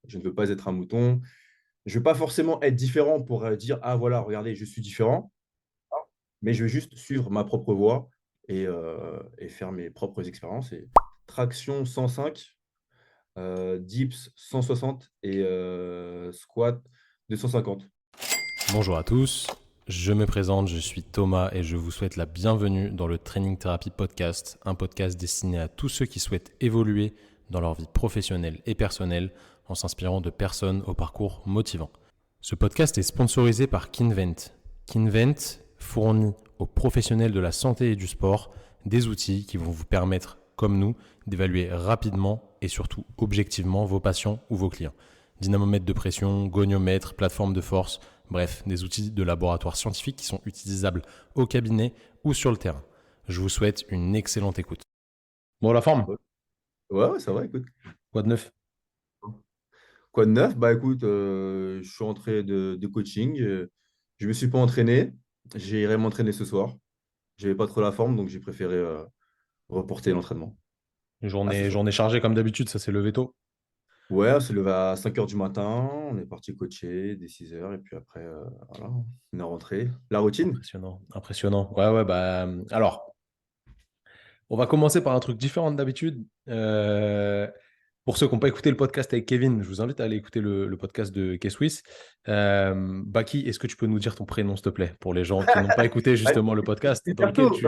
Je ne veux pas être un mouton. Je ne veux pas forcément être différent pour dire, ah voilà, regardez, je suis différent, mais je veux juste suivre ma propre voie et faire mes propres expériences. Et traction 105, dips 160 et squat 250. Bonjour à tous, je me présente, je suis Thomas et je vous souhaite la bienvenue dans le Training Therapy Podcast, un podcast destiné à tous ceux qui souhaitent évoluer dans leur vie professionnelle et personnelle en s'inspirant de personnes au parcours motivant. Ce podcast est sponsorisé par Kinvent. Kinvent fournit aux professionnels de la santé et du sport des outils qui vont vous permettre, comme nous, d'évaluer rapidement et surtout objectivement vos patients ou vos clients. Dynamomètre de pression, goniomètre, plateforme de force, bref, des outils de laboratoire scientifique qui sont utilisables au cabinet ou sur le terrain. Je vous souhaite une excellente écoute. Bon, la forme, Ouais, ouais, ça va, écoute. quoi de neuf? Quoi de neuf? Bah écoute, je suis entré de coaching. Je ne me suis pas entraîné. J'irai m'entraîner ce soir. Je n'avais pas trop la forme, donc j'ai préféré reporter l'entraînement à ce soir. Journée chargée comme d'habitude, ça s'est levé tôt. Ouais, on s'est levé à 5 heures du matin. On est parti coacher dès 6 heures. Et puis après, voilà, on est rentré. La routine? Impressionnant, impressionnant. Ouais, ouais, bah, alors, on va commencer par un truc différent d'habitude. Pour ceux qui n'ont pas écouté le podcast avec Kevin, je vous invite à aller écouter le podcast de K-Swiss. Baki, est-ce que tu peux nous dire ton prénom, s'il te plaît, pour les gens qui n'ont pas écouté Allez, justement le podcast dans hyper lequel tôt. tu,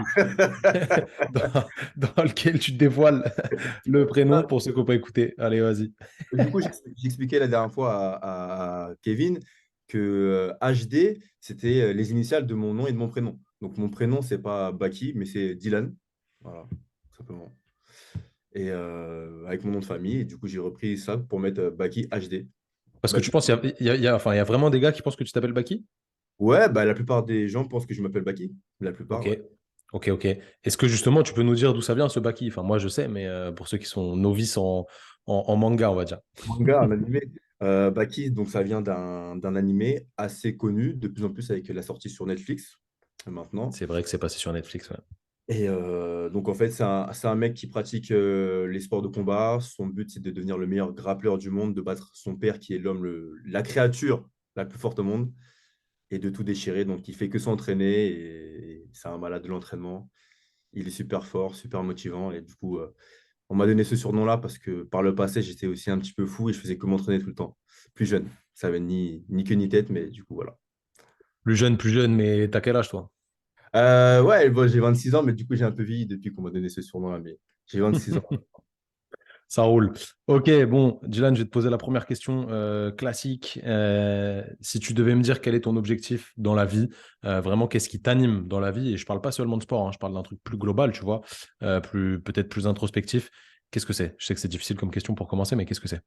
dans, dans lequel tu dévoiles le prénom pour ceux qui n'ont pas écouté. Allez, vas-y. Du coup, j'expliquais la dernière fois à Kevin que HD, c'était les initiales de mon nom et de mon prénom. Donc, mon prénom, c'est pas Baki, mais c'est Dylan. Voilà, tout simplement. Et avec mon nom de famille. Et du coup, j'ai repris ça pour mettre Baki HD. Parce que tu Baki. penses, enfin, il y a vraiment des gars qui pensent que tu t'appelles Baki? Ouais, bah, la plupart des gens pensent que je m'appelle Baki. La plupart, Ok, ouais. ok, ok. Est-ce que justement, tu peux nous dire d'où ça vient ce Baki? Enfin, moi, je sais, mais pour ceux qui sont novices en manga, on va dire. Manga, un animé. Baki, donc ça vient d'un animé assez connu, de plus en plus avec la sortie sur Netflix maintenant. C'est vrai que c'est passé sur Netflix, ouais. Et donc, en fait, c'est un mec qui pratique les sports de combat. Son but, c'est de devenir le meilleur grappleur du monde, de battre son père, qui est l'homme, la créature la plus forte au monde, et de tout déchirer. Donc, il fait que s'entraîner, et c'est un malade de l'entraînement. Il est super fort, super motivant. Et du coup, on m'a donné ce surnom-là parce que par le passé, j'étais aussi un petit peu fou et je faisais que m'entraîner tout le temps. Plus jeune. Ça avait ni queue ni tête, mais du coup, voilà. Plus jeune, mais t'as quel âge, toi? Ouais, bon, j'ai 26 ans, mais du coup, j'ai un peu vieilli depuis qu'on m'a donné ce surnom-là. Mais j'ai 26 ans. Ça roule. Ok, bon, Dylan, je vais te poser la première question classique. Si tu devais me dire quel est ton objectif dans la vie, vraiment, qu'est-ce qui t'anime dans la vie? Et je parle pas seulement de sport, hein, je parle d'un truc plus global, tu vois, peut-être plus introspectif. Qu'est-ce que c'est? Je sais que c'est difficile comme question pour commencer, mais qu'est-ce que c'est?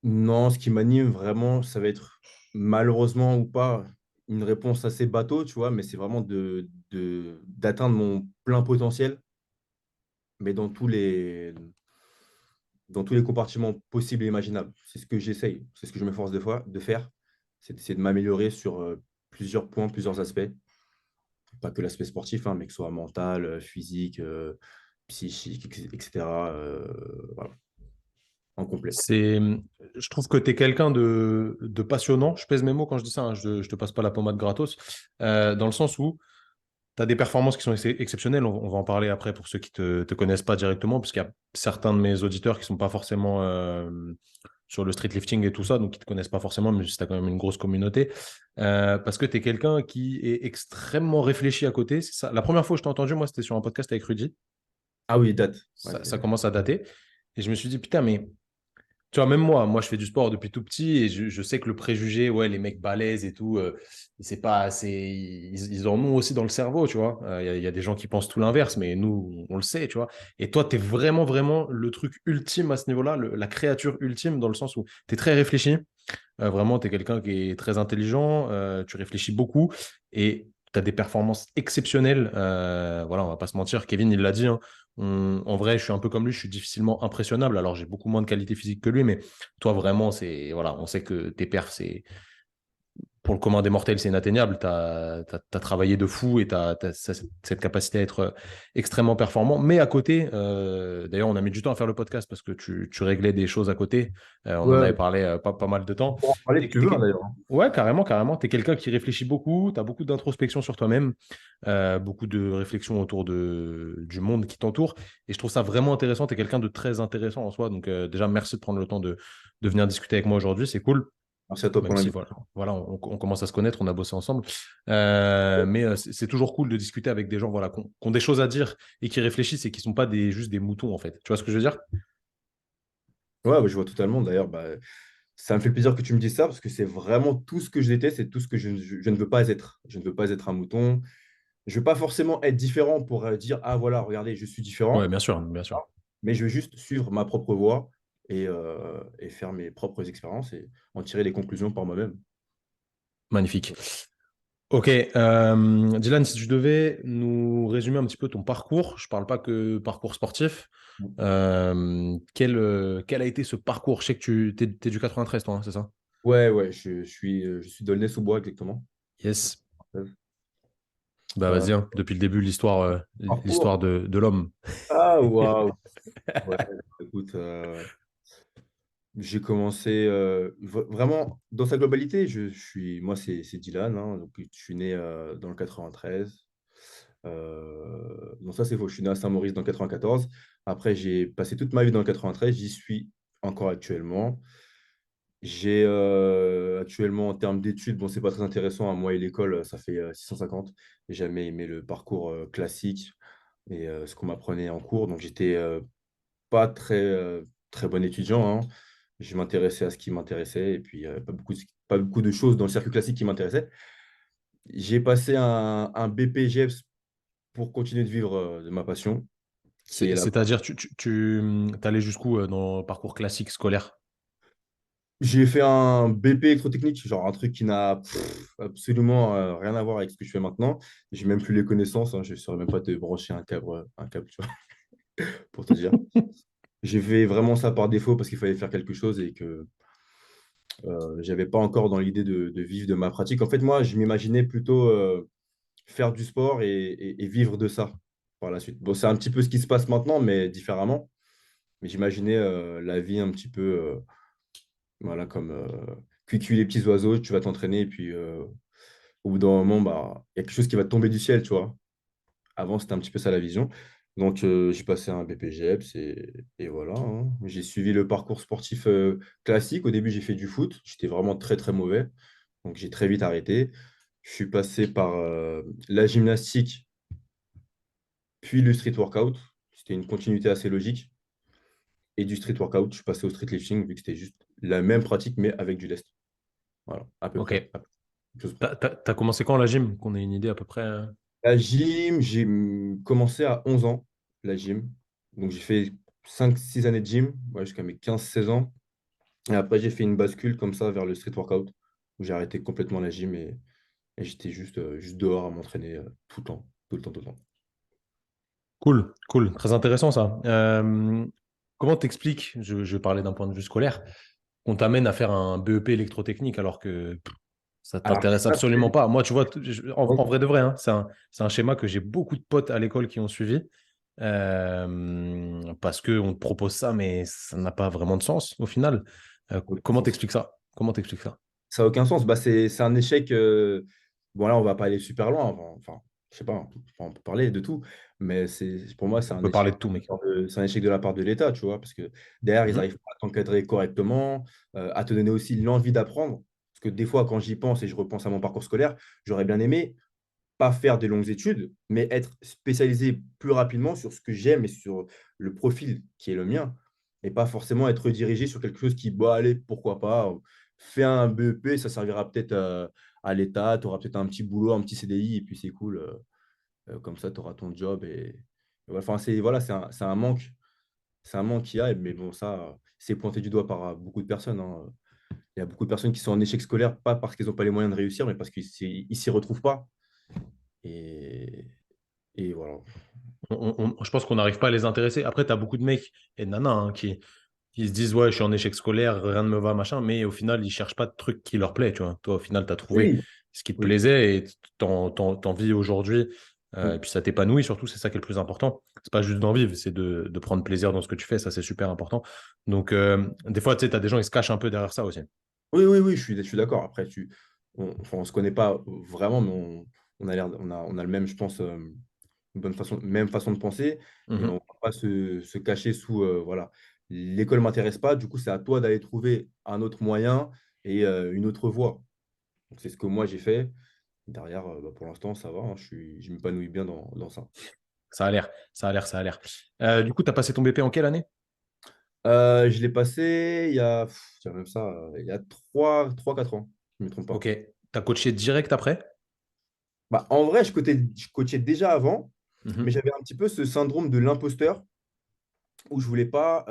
Non, ce qui m'anime vraiment, ça va être malheureusement ou pas une réponse assez bateau, tu vois, mais c'est vraiment d'atteindre mon plein potentiel, mais dans tous les compartiments possibles et imaginables. C'est ce que j'essaye, c'est ce que je m'efforce des fois de faire, c'est d'essayer de m'améliorer sur plusieurs points, plusieurs aspects, pas que l'aspect sportif, hein, mais que ce soit mental, physique, psychique, etc. Voilà, en complet. C'est, je trouve que tu es quelqu'un de passionnant. Je pèse mes mots quand je dis ça, hein, je te passe pas la pommade gratos, dans le sens où tu as des performances qui sont exceptionnelles. On va en parler après pour ceux qui ne te connaissent pas directement, parce qu'il y a certains de mes auditeurs qui ne sont pas forcément sur le street lifting et tout ça, donc qui ne te connaissent pas forcément, mais tu as quand même une grosse communauté. Parce que tu es quelqu'un qui est extrêmement réfléchi à côté. C'est ça. La première fois que je t'ai entendu, moi, c'était sur un podcast avec Rudy. Ah oui, date. Ouais, Ça commence à dater. Et je me suis dit, putain, mais tu vois, même moi, je fais du sport depuis tout petit et je sais que le préjugé, ouais, les mecs balèzes et tout, c'est pas assez. Ils en ont aussi dans le cerveau, tu vois. Il y a des gens qui pensent tout l'inverse, mais nous, on le sait, tu vois. Et toi, tu es vraiment, vraiment le truc ultime à ce niveau-là, la créature ultime, dans le sens où tu es très réfléchi. Vraiment, tu es quelqu'un qui est très intelligent, tu réfléchis beaucoup et tu as des performances exceptionnelles. Voilà, on va pas se mentir. Kevin, il l'a dit, hein. En vrai, je suis un peu comme lui, je suis difficilement impressionnable. Alors, j'ai beaucoup moins de qualité physique que lui, mais toi, vraiment, voilà, on sait que tes perfs, c'est pour le commun des mortels, c'est inatteignable. Tu as travaillé de fou et tu as cette capacité à être extrêmement performant. Mais à côté, d'ailleurs, on a mis du temps à faire le podcast parce que tu réglais des choses à côté. On en avait Ouais, parlé pas mal de on temps. pourra en parler si tu veux, hein, d'ailleurs. Ouais, carrément, carrément. Tu es quelqu'un qui réfléchit beaucoup, tu as beaucoup d'introspection sur toi-même, beaucoup de réflexion autour du monde qui t'entoure. Et je trouve ça vraiment intéressant. Tu es quelqu'un de très intéressant en soi. Donc, déjà, merci de prendre le temps de venir discuter avec moi aujourd'hui. C'est cool. Merci à toi pour Même si l'invitation. voilà, on commence à se connaître, on a bossé ensemble. Mais c'est toujours cool de discuter avec des gens voilà, qui ont des choses à dire et qui réfléchissent et qui ne sont pas juste des moutons, en fait. Tu vois ce que je veux dire? Ouais, bah, je vois totalement. D'ailleurs, bah, ça me fait plaisir que tu me dises ça parce que c'est vraiment tout ce que je déteste et tout ce que je ne veux pas être. Je ne veux pas être un mouton. Je ne veux pas forcément être différent pour dire, ah voilà, regardez, je suis Ouais, différent. bien sûr, bien sûr. Mais je veux juste suivre ma propre voie et faire mes propres expériences et en tirer les conclusions par moi-même. Magnifique. Ok, Dylan, si tu devais nous résumer un petit peu ton parcours, je ne parle pas que parcours sportif, quel a été ce parcours? Je sais que tu es, du 93, toi, hein, c'est ça? Ouais, ouais, je suis d'Aulnay-sous-Bois exactement. Yes. Bah Euh, vas-y, hein, depuis le début, parcours. l'histoire de l'homme. Ah, waouh. Ouais, écoute, j'ai commencé vraiment dans sa globalité. Moi, c'est Dylan, hein, donc je suis né dans le 93. Non, ça c'est faux. Je suis né à Saint-Maurice dans le 94. Après, j'ai passé toute ma vie dans le 93. J'y suis encore actuellement. J'ai actuellement, en termes d'études, bon, c'est pas très intéressant, hein. Moi et l'école, ça fait 650. J'ai jamais aimé le parcours classique et ce qu'on m'apprenait en cours. Donc, j'étais pas très bon étudiant, hein. Je m'intéressais à ce qui m'intéressait et puis pas beaucoup de choses dans le circuit classique qui m'intéressaient. J'ai passé un BPGEPS pour continuer de vivre de ma passion, qui est la... C'est-à-dire, tu allais jusqu'où dans le parcours classique scolaire? J'ai fait un BP électrotechnique, genre un truc qui n'a absolument rien à voir avec ce que je fais maintenant. J'ai même plus les connaissances, hein. Je ne saurais même pas te brancher un câble, tu vois, pour te dire. J'ai fait vraiment ça par défaut parce qu'il fallait faire quelque chose et que j'avais pas encore dans l'idée de vivre de ma pratique. En fait, moi, je m'imaginais plutôt faire du sport et vivre de ça par la suite. Bon, c'est un petit peu ce qui se passe maintenant, mais différemment. Mais j'imaginais la vie un petit peu voilà, comme cuicui les petits oiseaux, tu vas t'entraîner et puis au bout d'un moment, bah, il y a quelque chose qui va te tomber du ciel, tu vois. Avant, c'était un petit peu ça la vision. Donc, j'ai passé un BPGEPS et voilà, hein. J'ai suivi le parcours sportif classique. Au début, j'ai fait du foot. J'étais vraiment très, très mauvais. Donc, j'ai très vite arrêté. Je suis passé par la gymnastique, puis le street workout. C'était une continuité assez logique. Et du street workout, je suis passé au street lifting, vu que c'était juste la même pratique, mais avec du lest. Voilà, à peu près. Ok. À peu chose près. T'as commencé quand la gym? Qu'on ait une idée à peu près. La gym, j'ai commencé à 11 ans, la gym. Donc, j'ai fait 5 6 années de gym, ouais, jusqu'à mes 15 16 ans. Et après, j'ai fait une bascule comme ça vers le street workout, où j'ai arrêté complètement la gym et j'étais juste dehors à m'entraîner tout le temps, tout le temps, tout le temps. Cool, cool. Très intéressant ça. Comment t'expliques, je vais parler d'un point de vue scolaire, qu'on t'amène à faire un BEP électrotechnique alors que ça Alors, t'intéresse ça, absolument pas? Moi, tu vois, en donc, vrai de vrai, hein, c'est un schéma que j'ai beaucoup de potes à l'école qui ont suivi. Parce qu'on te propose ça, mais ça n'a pas vraiment de sens au final. Comment t'expliques ça? Comment t'expliques ça? ça n'a aucun sens. Bah, c'est un échec. Bon, là, on va pas aller super loin. Enfin, je sais pas, on peut parler de tout. Mais pour moi, c'est On un peut parler échec. de tout, mec. C'est un échec de la part de l'État, tu vois, parce que derrière, ils Mhm. n'arrivent pas à t'encadrer correctement, à te donner aussi l'envie d'apprendre. Parce que des fois, quand j'y pense et je repense à mon parcours scolaire, j'aurais bien aimé pas faire des longues études, mais être spécialisé plus rapidement sur ce que j'aime et sur le profil qui est le mien, et pas forcément être dirigé sur quelque chose qui, bon, allez, pourquoi pas, fais un BEP, ça servira peut-être à l'État, tu auras peut-être un petit boulot, un petit CDI, et puis c'est cool, comme ça, tu auras ton job. Et voilà, enfin, voilà, c'est un manque qu'il y a, mais bon, ça, c'est pointé du doigt par beaucoup de personnes, hein. Il y a beaucoup de personnes qui sont en échec scolaire, pas parce qu'ils n'ont pas les moyens de réussir, mais parce qu'ils ne s'y retrouvent pas. Et, et voilà. Je pense qu'on n'arrive pas à les intéresser. Après, tu as beaucoup de mecs et de nanas hein, qui Ils se disent, ouais, je suis en échec scolaire, rien ne me va, machin, mais au final, ils cherchent pas de truc qui leur plaît, tu vois. Toi, au final, tu as trouvé Oui, ce qui te oui. plaisait et t'en vis aujourd'hui. Et Mm. puis ça t'épanouit, surtout, c'est ça qui est le plus important. C'est pas juste d'en vivre, c'est de prendre plaisir dans ce que tu fais, ça c'est super important. Donc, des fois, tu sais, tu as des gens, ils se cachent un peu derrière ça aussi. Oui, oui, oui, je suis d'accord. Après, enfin, on se connaît pas vraiment, mais on a le même, je pense, une bonne façon, même façon de penser, et on ne Mhm. va pas se cacher sous, voilà. L'école ne m'intéresse pas, du coup, c'est à toi d'aller trouver un autre moyen et une autre voie. Donc, c'est ce que moi j'ai fait. Derrière, bah, pour l'instant, ça va, hein, je m'épanouis bien dans ça. Ça a l'air, ça a l'air, ça a l'air. Du coup, tu as passé ton BP en quelle année? Je l'ai passé il y a, tiens, même ça, il y a 4 ans, je ne me trompe Ok. pas. Tu as coaché direct après? Bah, en vrai, je coachais déjà avant, mais Mhm. j'avais un petit peu ce syndrome de l'imposteur où je voulais pas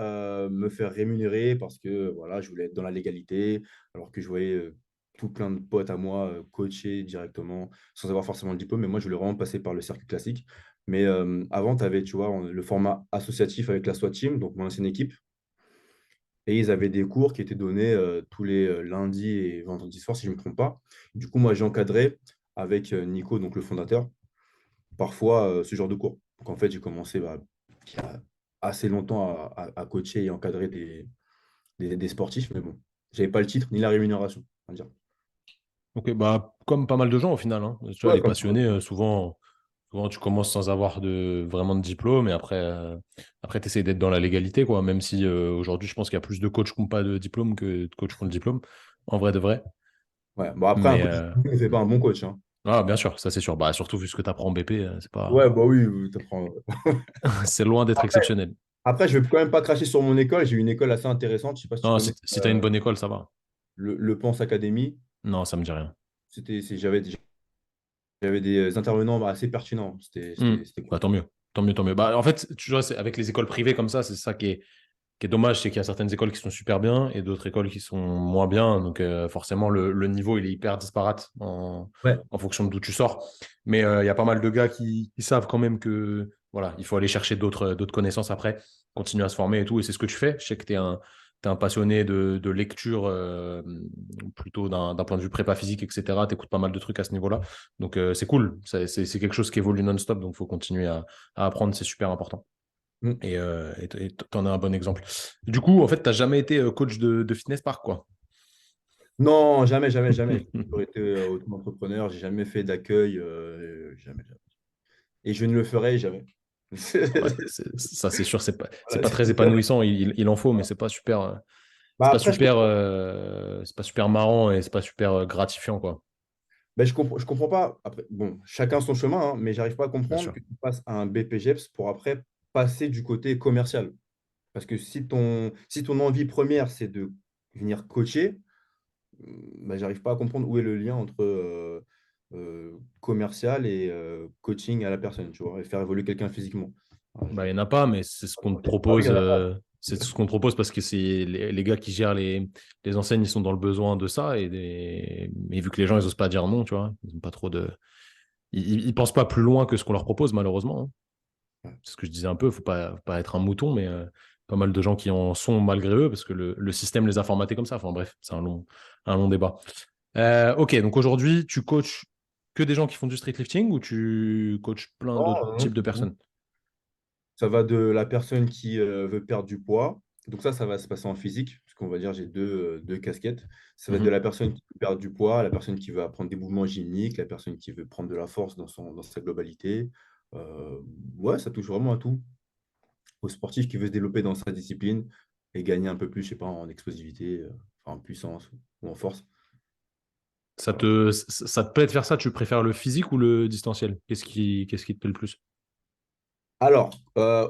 me faire rémunérer parce que voilà, je voulais être dans la légalité, alors que je voyais tout plein de potes à moi coacher directement sans avoir forcément le diplôme. Mais moi, je voulais vraiment passer par le circuit classique. Mais avant, tu avais, tu vois, le format associatif avec la SWAT Team, donc mon ancienne équipe. Et ils avaient des cours qui étaient donnés tous les lundis et vendredis soirs, si je ne me trompe pas. Du coup, moi, j'ai encadré avec Nico, donc le fondateur, parfois ce genre de cours. Donc, en fait, j'ai commencé il y a assez longtemps à coacher et encadrer des sportifs, mais bon, je n'avais pas le titre ni la rémunération, on va dire. Ok, bah, comme pas mal de gens au final, hein. Tu vois, Ouais, les passionnés, souvent tu commences sans avoir vraiment de diplôme et après tu essaies d'être dans la légalité, quoi. Même si aujourd'hui, je pense qu'il y a plus de coachs qui n'ont pas de diplôme que de coachs qui ont le diplôme, en vrai de vrai. ouais. Bon, après, un Mais bon diplôme ne fait pas un bon coach, hein. bien sûr, ça c'est sûr. Bah, surtout vu ce que tu apprends en BP, c'est Ouais, pas... bah oui, oui, t'apprends. c'est loin d'être Après, exceptionnel. après, je ne vais quand même pas cracher sur mon école. J'ai eu une école assez intéressante. Je ne sais pas si tu Non, connais si tu as une bonne école, ça va. le PANS Academy. Non, ça me dit rien. J'avais des intervenants assez pertinents. C'était Hmm. c'était- c'était Bah, cool. tant mieux. Tant mieux, tant mieux. Bah, en fait, tu vois, avec les écoles privées comme ça, c'est ça qui est dommage, c'est qu'il y a certaines écoles qui sont super bien et d'autres écoles qui sont moins bien. Donc, forcément, le niveau, il est hyper disparate Ouais. en fonction de d'où tu sors. Mais il y a pas mal de gars qui savent quand même que voilà, il faut aller chercher d'autres connaissances après, continuer à se former et tout. Et c'est ce que tu fais. Je sais que t'es un passionné de lecture, plutôt d'un point de vue prépa physique, etc. Tu écoutes pas mal de trucs à ce niveau-là. Donc, c'est cool. C'est quelque chose qui évolue non-stop. Donc, il faut continuer à apprendre. C'est super important. Mm. Et t'en as un bon exemple. Du coup, en fait, t'as jamais été coach de fitness park, quoi. Non, jamais, jamais, jamais. J'ai toujours été auto-entrepreneur. J'ai jamais fait d'accueil. Jamais, jamais. Et je ne le ferai jamais. Ouais, ça, c'est sûr, c'est Voilà. pas très épanouissant. Il en faut, mais Bah après, je comprends. c'est pas super marrant et c'est pas super gratifiant, quoi. Ben, je comprends pas. Après, bon, chacun son chemin, hein, mais j'arrive pas à Bien comprendre sûr. que tu passes à un BPGEPS pour après passer du côté commercial. Parce que si ton envie première, c'est de venir coacher, ben, j'arrive pas à comprendre où est le lien entre commercial et coaching à la personne, tu vois, et faire évoluer quelqu'un physiquement. Ah, Bah, il n'y en a pas, mais c'est ce qu'on te ah oui, il propose. y en a pas. C'est ce qu'on te propose parce que c'est les gars qui gèrent les enseignes, ils sont dans le besoin de ça. Mais vu que les gens, ils osent pas dire non, tu vois, ils ont pas trop de. Ils pensent pas plus loin que ce qu'on leur propose, malheureusement, hein. Ouais. C'est ce que je disais un peu, faut pas être un mouton, mais pas mal de gens qui en sont malgré eux, parce que le système les a formatés comme ça. Enfin bref, c'est un long débat. Ok, donc aujourd'hui, tu coaches que des gens qui font du street lifting ou tu coaches plein d'autres Non, types de non. personnes? Ça va de la personne qui veut perdre du poids. Donc ça va se passer en physique, parce qu'on va dire j'ai deux casquettes. Ça va de Mhm. la personne qui veut perdre du poids à la personne qui veut apprendre des mouvements gymniques, la personne qui veut prendre de la force dans sa globalité. Euh, ouais, ça touche vraiment à tout. Au sportif qui veut se développer dans sa discipline et gagner un peu plus, je sais pas, en explosivité, enfin, en puissance ou en force. Voilà. Ça te plaît de faire ça? Tu préfères le physique ou le distanciel? Qu'est-ce qui te plaît le plus? Alors,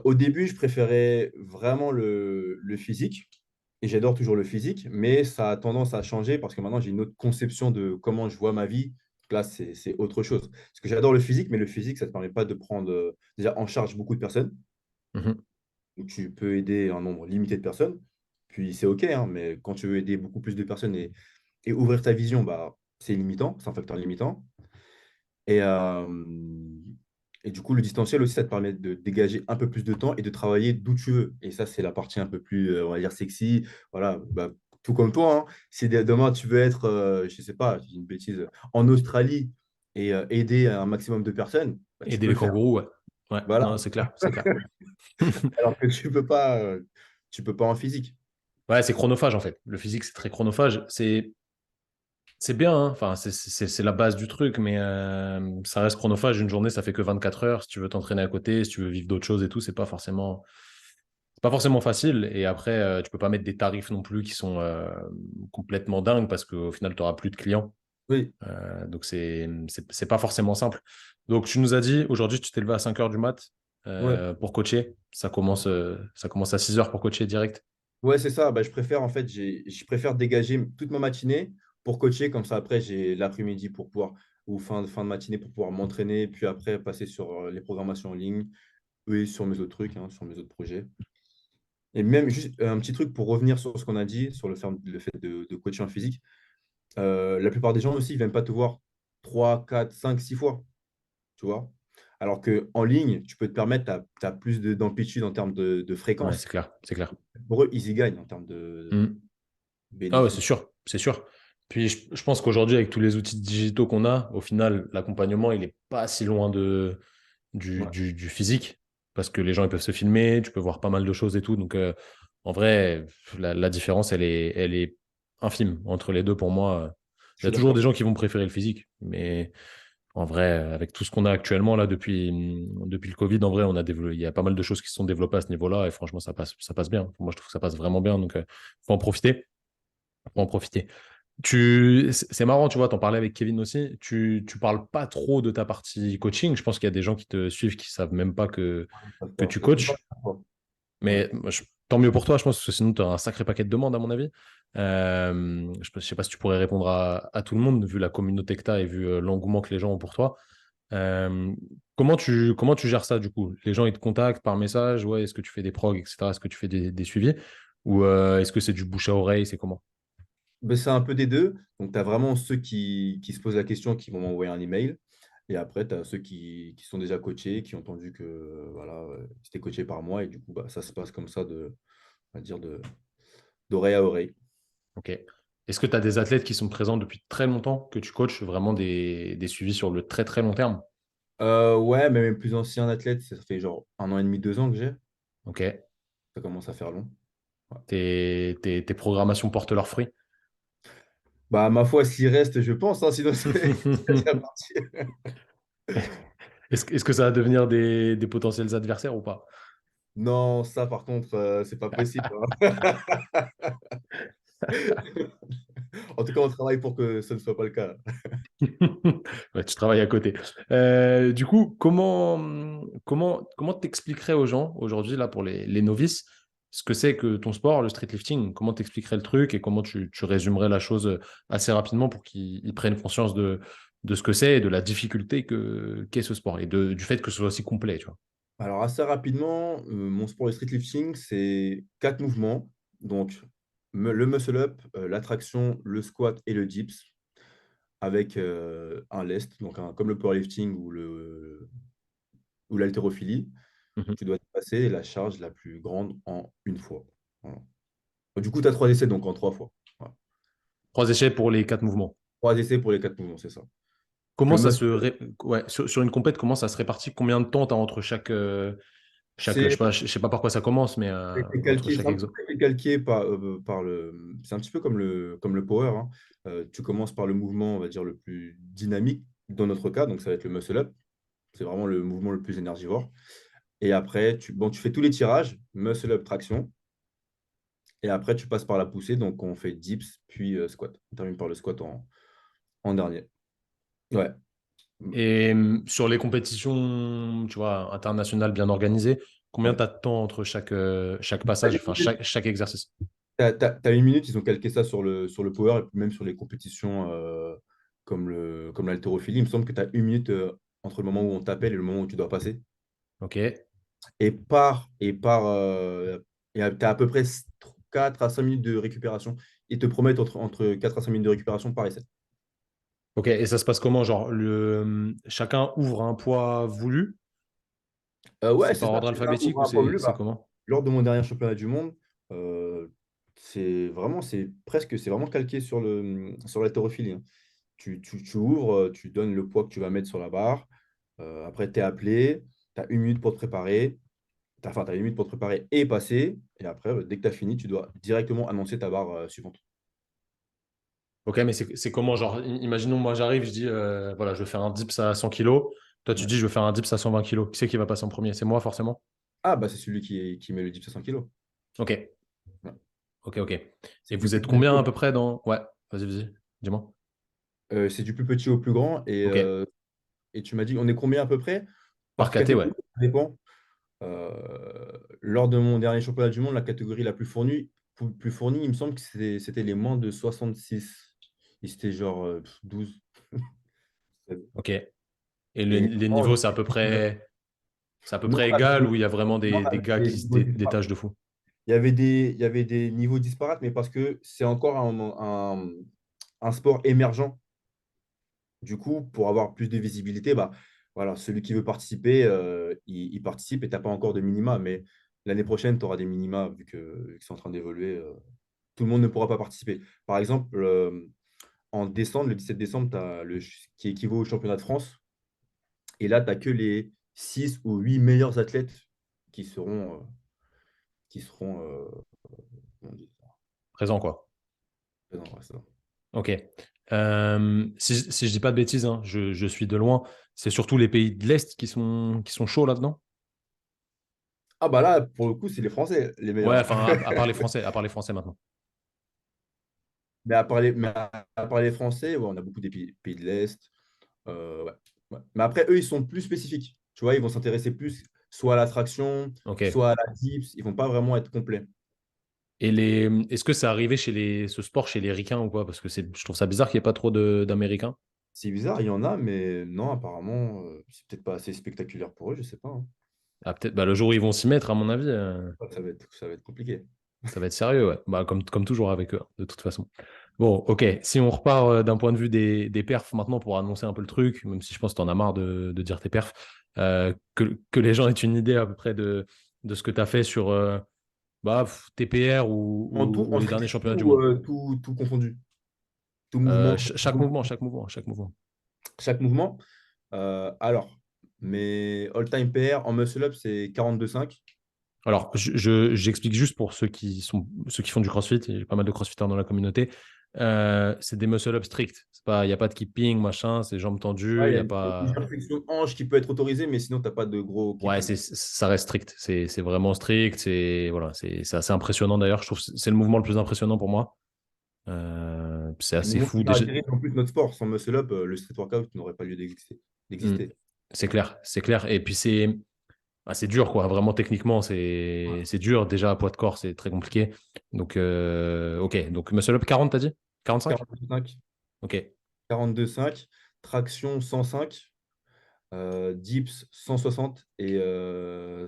au début, je préférais vraiment le physique, et j'adore toujours le physique, mais ça a tendance à changer parce que maintenant, j'ai une autre conception de comment je vois ma vie. Donc là, c'est autre chose. Parce que j'adore le physique, mais le physique, ça ne te permet pas de prendre déjà en charge beaucoup de personnes. Mhm. Donc, tu peux aider un nombre limité de personnes, puis c'est OK, hein, mais quand tu veux aider beaucoup plus de personnes et ouvrir ta vision, bah, c'est limitant, c'est un facteur limitant. Et, euh, Et du coup, le distanciel aussi, ça te permet de dégager un peu plus de temps et de travailler d'où tu veux. Et ça, c'est la partie un peu plus, on va dire, sexy. Voilà, bah, tout comme toi, hein. Si demain, tu veux être, je sais pas, je dis une bêtise, en Australie et aider un maximum de personnes, bah, tu Aider peux les le faire. kangourous, ouais. Ouais, Voilà. non, c'est clair, c'est clair. Alors que tu peux pas en physique. Ouais, c'est chronophage en fait. Le physique, c'est très chronophage. C'est bien, hein. Enfin, c'est la base du truc, mais ça reste chronophage. Une journée, ça fait que 24 heures. Si tu veux t'entraîner à côté, si tu veux vivre d'autres choses et tout, c'est pas forcément facile. Et après, tu peux pas mettre des tarifs non plus qui sont complètement dingues parce qu'au final, tu auras plus de clients. Oui, Donc, c'est pas forcément simple. Donc, tu nous as dit, aujourd'hui, tu t'es levé à 5 heures du mat ouais. pour coacher. Ça commence à 6 heures pour coacher direct. Ouais, c'est ça. Bah, je préfère en fait, je préfère dégager toute ma matinée pour coacher. Comme ça, après, j'ai l'après-midi pour pouvoir, ou fin de matinée pour pouvoir m'entraîner. Puis après, passer sur les programmations en ligne et sur mes autres trucs, hein, sur mes autres projets. Et même juste un petit truc pour revenir sur ce qu'on a dit, sur le fait de coacher en physique. La plupart des gens aussi, ils ne viennent pas te voir 3 4 5 6 fois, tu vois. Alors qu'en ligne, tu peux te permettre, tu as plus d'amplitude en termes de Ouais, c'est fréquence. clair, c'est clair. Pour eux, ils y gagnent en termes de Mm. Ah ouais, c'est bénéfices. sûr, c'est sûr. Puis je pense qu'aujourd'hui, avec tous les outils digitaux qu'on a, au final, l'accompagnement, il n'est pas si loin Ouais, du physique, parce que les gens, ils peuvent se filmer, tu peux voir pas mal de choses et tout. Donc, en vrai, la différence, elle est infime entre les deux pour moi. je Il y a suis toujours d'accord. des gens qui vont préférer le physique, mais en vrai, avec tout ce qu'on a actuellement là depuis le Covid, en vrai, il y a pas mal de choses qui se sont développées à ce niveau-là et franchement, ça passe bien. Moi, je trouve que ça passe vraiment bien, donc faut en profiter. Faut en profiter. C'est marrant, tu vois, t'en parlais avec Kevin aussi. Tu parles pas trop de ta partie coaching. Je pense qu'il y a des gens qui te suivent qui savent même pas que tu Je sais pas coaches. pourquoi. Ouais. Mais moi, tant mieux pour toi, je pense, parce que sinon, tu as un sacré paquet de demandes, à mon avis. Je sais pas si tu pourrais répondre à tout le monde, vu la communauté que tu as et vu l'engouement que les gens ont pour toi. Euh, comment tu gères ça, du coup? Les gens, ils te contactent par message, ouais, est-ce que tu fais des progs, etc. Est-ce que tu fais des suivis? Ou est-ce que c'est du bouche à oreille? C'est comment? Ben, c'est un peu des deux. Donc, tu as vraiment ceux qui se posent la question, qui vont m'envoyer un email. Et après, tu as ceux qui sont déjà coachés, qui ont entendu que voilà, c'était coaché par moi. Et du coup, bah, ça se passe comme ça, on va dire d'oreille à oreille. Ok. Est-ce que tu as des athlètes qui sont présents depuis très longtemps, que tu coaches vraiment des suivis sur le très très long terme? Ouais, mais même plus ancien athlète, ça fait genre 1 an et demi, 2 ans que j'ai. Ok. Ça commence à faire long. Ouais. Tes programmations portent leurs fruits? Bah, ma foi, s'il reste, je pense, hein, sinon c'est déjà parti. Est-ce que ça va devenir des potentiels adversaires ou pas? Non, ça par contre, c'est pas possible, hein. En tout cas, on travaille pour que ce ne soit pas le cas. Ouais, tu travailles à côté. Du coup, comment t'expliquerais aux gens aujourd'hui, là, pour les novices, ce que c'est que ton sport, le streetlifting? Comment t'expliquerais le truc et comment tu résumerais la chose assez rapidement pour qu'ils prennent conscience de ce que c'est et de la difficulté qu'est ce sport et du fait que ce soit aussi complet, tu vois? Alors, assez rapidement, mon sport de streetlifting, c'est 4 mouvements. Donc, le muscle-up, la traction, le squat et le dips, avec un lest, donc comme le powerlifting ou l'haltérophilie. Mhm. Tu dois te passer la charge la plus grande en une fois. Voilà. Du coup, tu as 3 essais, donc en 3 fois. Voilà. 3 essais pour les 4 mouvements. 3 essais pour les 4 mouvements, c'est ça. Donc, Comment le ça muscle, ouais, sur une compète, comment ça se répartit? Combien de temps tu as entre je sais c'est je sais pas par quoi ça commence, mais c'est entre calqué, chaque exo? c'est calqué par le. C'est un petit peu comme le power, hein. Tu commences par le mouvement, on va dire, le plus dynamique dans notre cas, donc ça va être le muscle up. C'est vraiment le mouvement le plus énergivore. Et après, tu fais tous les tirages, muscle up, traction. Et après, tu passes par la poussée, donc on fait dips, puis squat. On termine par le squat en dernier. Ouais. Et sur les compétitions, tu vois, internationales bien organisées, combien Ouais. tu as de temps entre chaque T'as passage, enfin chaque exercice? 1 minute, ils ont calqué ça sur le power et puis même sur les compétitions comme l'haltérophilie. Il me semble que tu as 1 minute entre le moment où on t'appelle et le moment où tu dois passer. Ok. Et tu as à peu près 4 à 5 minutes de récupération. Ils te promettent entre 4 à 5 minutes de récupération par essai. Ok. Et ça se passe comment? Genre, chacun ouvre un poids voulu. Ouais, C'est c'est par ça, ordre c'est ça. alphabétique ou Ouvrant un peu c'est plus, c'est bah, comment? lors de mon dernier championnat du monde, euh, c'est vraiment calqué sur l'haltérophilie, hein. Tu ouvres, tu donnes le poids que tu vas mettre sur la barre. Après, tu es appelé, tu as 1 minute pour te préparer. Enfin, tu as 1 minute pour te préparer et passer. Et après, dès que tu as fini, tu dois directement annoncer ta barre suivante. Ok, mais c'est comment? Genre, imaginons, moi j'arrive, je dis, voilà, je vais faire un dips à 100 kilos. Toi, tu Ouais. dis, je vais faire un dips à 120 kilos. Qui c'est qui va passer en premier? C'est moi, forcément? Ah, bah c'est celui qui met le dips à 100 kilos. Ok, Ouais. ok, ok. Et C'est du vous plus êtes petit combien à au, peu près dans... Ouais, vas-y, dis-moi. c'est du plus petit au plus grand. Ok, Et tu m'as dit, on est combien à peu près? par Par KT, ouais. catégorie, ça dépend. Lors de mon dernier championnat du monde, la catégorie la plus fournie, il me semble que c'était les moins de 66. Et c'était genre 12. Ok. Et Et les non, niveaux, c'est à peu non, près on avait égal ou il y a vraiment non, on des avait gars des qui se niveaux disparates. détachent de fou? Il y avait des niveaux disparates, mais parce que c'est encore un sport émergent. Du coup, pour avoir plus de visibilité, bah, voilà, celui qui veut participer, il participe et tu n'as pas encore de minima. Mais l'année prochaine, tu auras des minima vu que c'est en train d'évoluer. Tout le monde ne pourra pas participer. Par exemple, en décembre, le 17 décembre, tu as qui équivaut au championnat de France. Et là, tu n'as que les 6 ou 8 meilleurs athlètes qui seront comment on dit ça. Présent, quoi. Non, ouais, c'est ça. Ok. Si je dis pas de bêtises, hein, je suis de loin. C'est surtout les pays de l'Est qui sont chauds là-dedans? Ah bah là, pour le coup, c'est les Français, les Ouais, meilleurs. enfin, à part les Français maintenant. Mais à part les Français, ouais, on a beaucoup des pays de l'Est. Ouais, ouais. Mais après, eux, ils sont plus spécifiques. Tu vois, ils vont s'intéresser plus soit à l'attraction, Ok. soit à la dips. Ils vont pas vraiment être complets. Est-ce que c'est arrivé ce sport chez les Ricains ou quoi? Parce que je trouve ça bizarre qu'il n'y ait pas trop d'Américains. C'est bizarre, il y en a, mais non, apparemment, c'est peut-être pas assez spectaculaire pour eux, je sais pas, hein. Ah, peut-être, bah, le jour où ils vont s'y mettre, à mon avis, Ouais, ça va être compliqué. ça va être sérieux, ouais. Bah, comme toujours avec eux, hein, de toute façon. Bon, ok. Si on repart d'un point de vue des perfs maintenant pour annoncer un peu le truc, même si je pense que tu en as marre de dire tes perfs, que les gens aient une idée à peu près de ce que tu as fait sur TPR En tout, ou en les derniers strict championnats du ou monde. tout confondu? Tout mouvement, Chaque mouvement. chaque mouvement. Alors, mes all-time PR en muscle-up, c'est 42,5. Alors, j'explique juste pour ceux qui font du CrossFit, il y a pas mal de CrossFitters dans la communauté. C'est des muscle-up stricts. Il n'y a pas de keeping, machin, c'est jambes tendues, Ouais, il il y n'y a a une pas. légère flexion de hanche qui peut être autorisée, mais sinon, tu n'as pas de gros Ouais, keeping. ça reste strict. C'est vraiment strict. Voilà, c'est assez impressionnant d'ailleurs. Je trouve que c'est le mouvement le plus impressionnant pour moi. C'est Le assez mouvement qui fou déjà. caractérise en plus notre sport. Sans muscle-up, le street workout n'aurait pas lieu Hmm. d'exister. C'est clair, c'est clair. Et puis c'est dur, quoi. Vraiment, techniquement, Ouais. c'est dur. Déjà, à poids de corps, c'est très compliqué. Donc, ok. Donc, muscle up 40, t'as dit? 45? 42,5, Ok. 42,5, traction 105, dips 160 et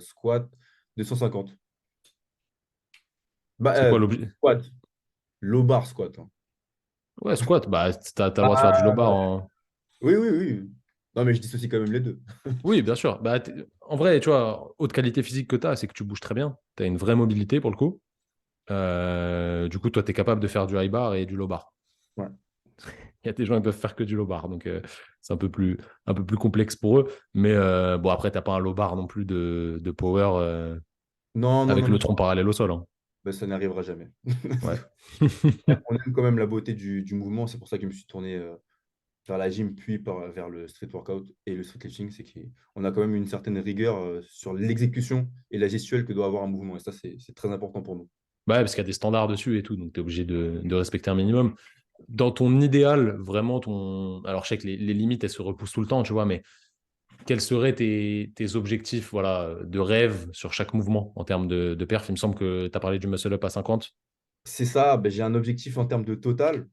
squat 250. Bah, C'est quoi l'objet? squat, low bar squat, hein. Ouais, squat. Bah, t'as le droit de faire du low Ah, bar en. oui, oui, oui. Non, mais je dissocie quand même les deux. Oui, bien sûr. Bah, en vrai, tu vois, haute qualité physique que tu as, c'est que tu bouges très bien. Tu as une vraie mobilité pour le coup. Du coup, toi, tu es capable de faire du high bar et du low bar. Ouais. Il y a des gens qui peuvent faire que du low bar. Donc, c'est un peu plus complexe pour eux. Mais bon, après, tu n'as pas un low bar non plus de power Non, non, avec non, le non. tronc parallèle au sol, hein. Ben, ça n'arrivera jamais. Ouais. On aime quand même la beauté du mouvement. C'est pour ça que je me suis tourné vers la gym, puis vers le street workout et le street lifting. C'est qu'on a quand même une certaine rigueur sur l'exécution et la gestuelle que doit avoir un mouvement. Et ça, c'est très important pour nous. Ouais, parce qu'il y a des standards dessus et tout. Donc, tu es obligé de respecter un minimum. Dans ton idéal, vraiment, alors je sais que les limites, elles se repoussent tout le temps, tu vois, mais quels seraient tes objectifs voilà, de rêve sur chaque mouvement en termes de perf? Il me semble que tu as parlé du muscle-up à 50. C'est ça, ben, j'ai un objectif en termes de total.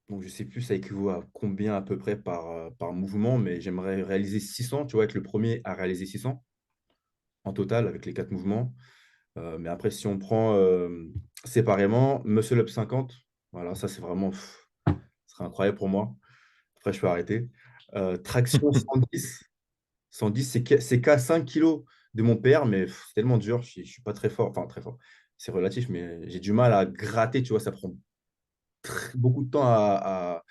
Donc, je ne sais plus ça équivaut à combien à peu près par mouvement, mais j'aimerais réaliser 600, tu vois, être le premier à réaliser 600 en total avec les 4 mouvements. Mais après, si on prend séparément, muscle up 50, voilà, ça c'est vraiment, ce serait incroyable pour moi. Après, je peux arrêter. Traction 110, 110 c'est qu'à 5 kilos. de mon père, mais c'est tellement dur. Je suis pas très fort. Enfin, très fort. C'est relatif, mais j'ai du mal à gratter. Tu vois, ça prend beaucoup de temps à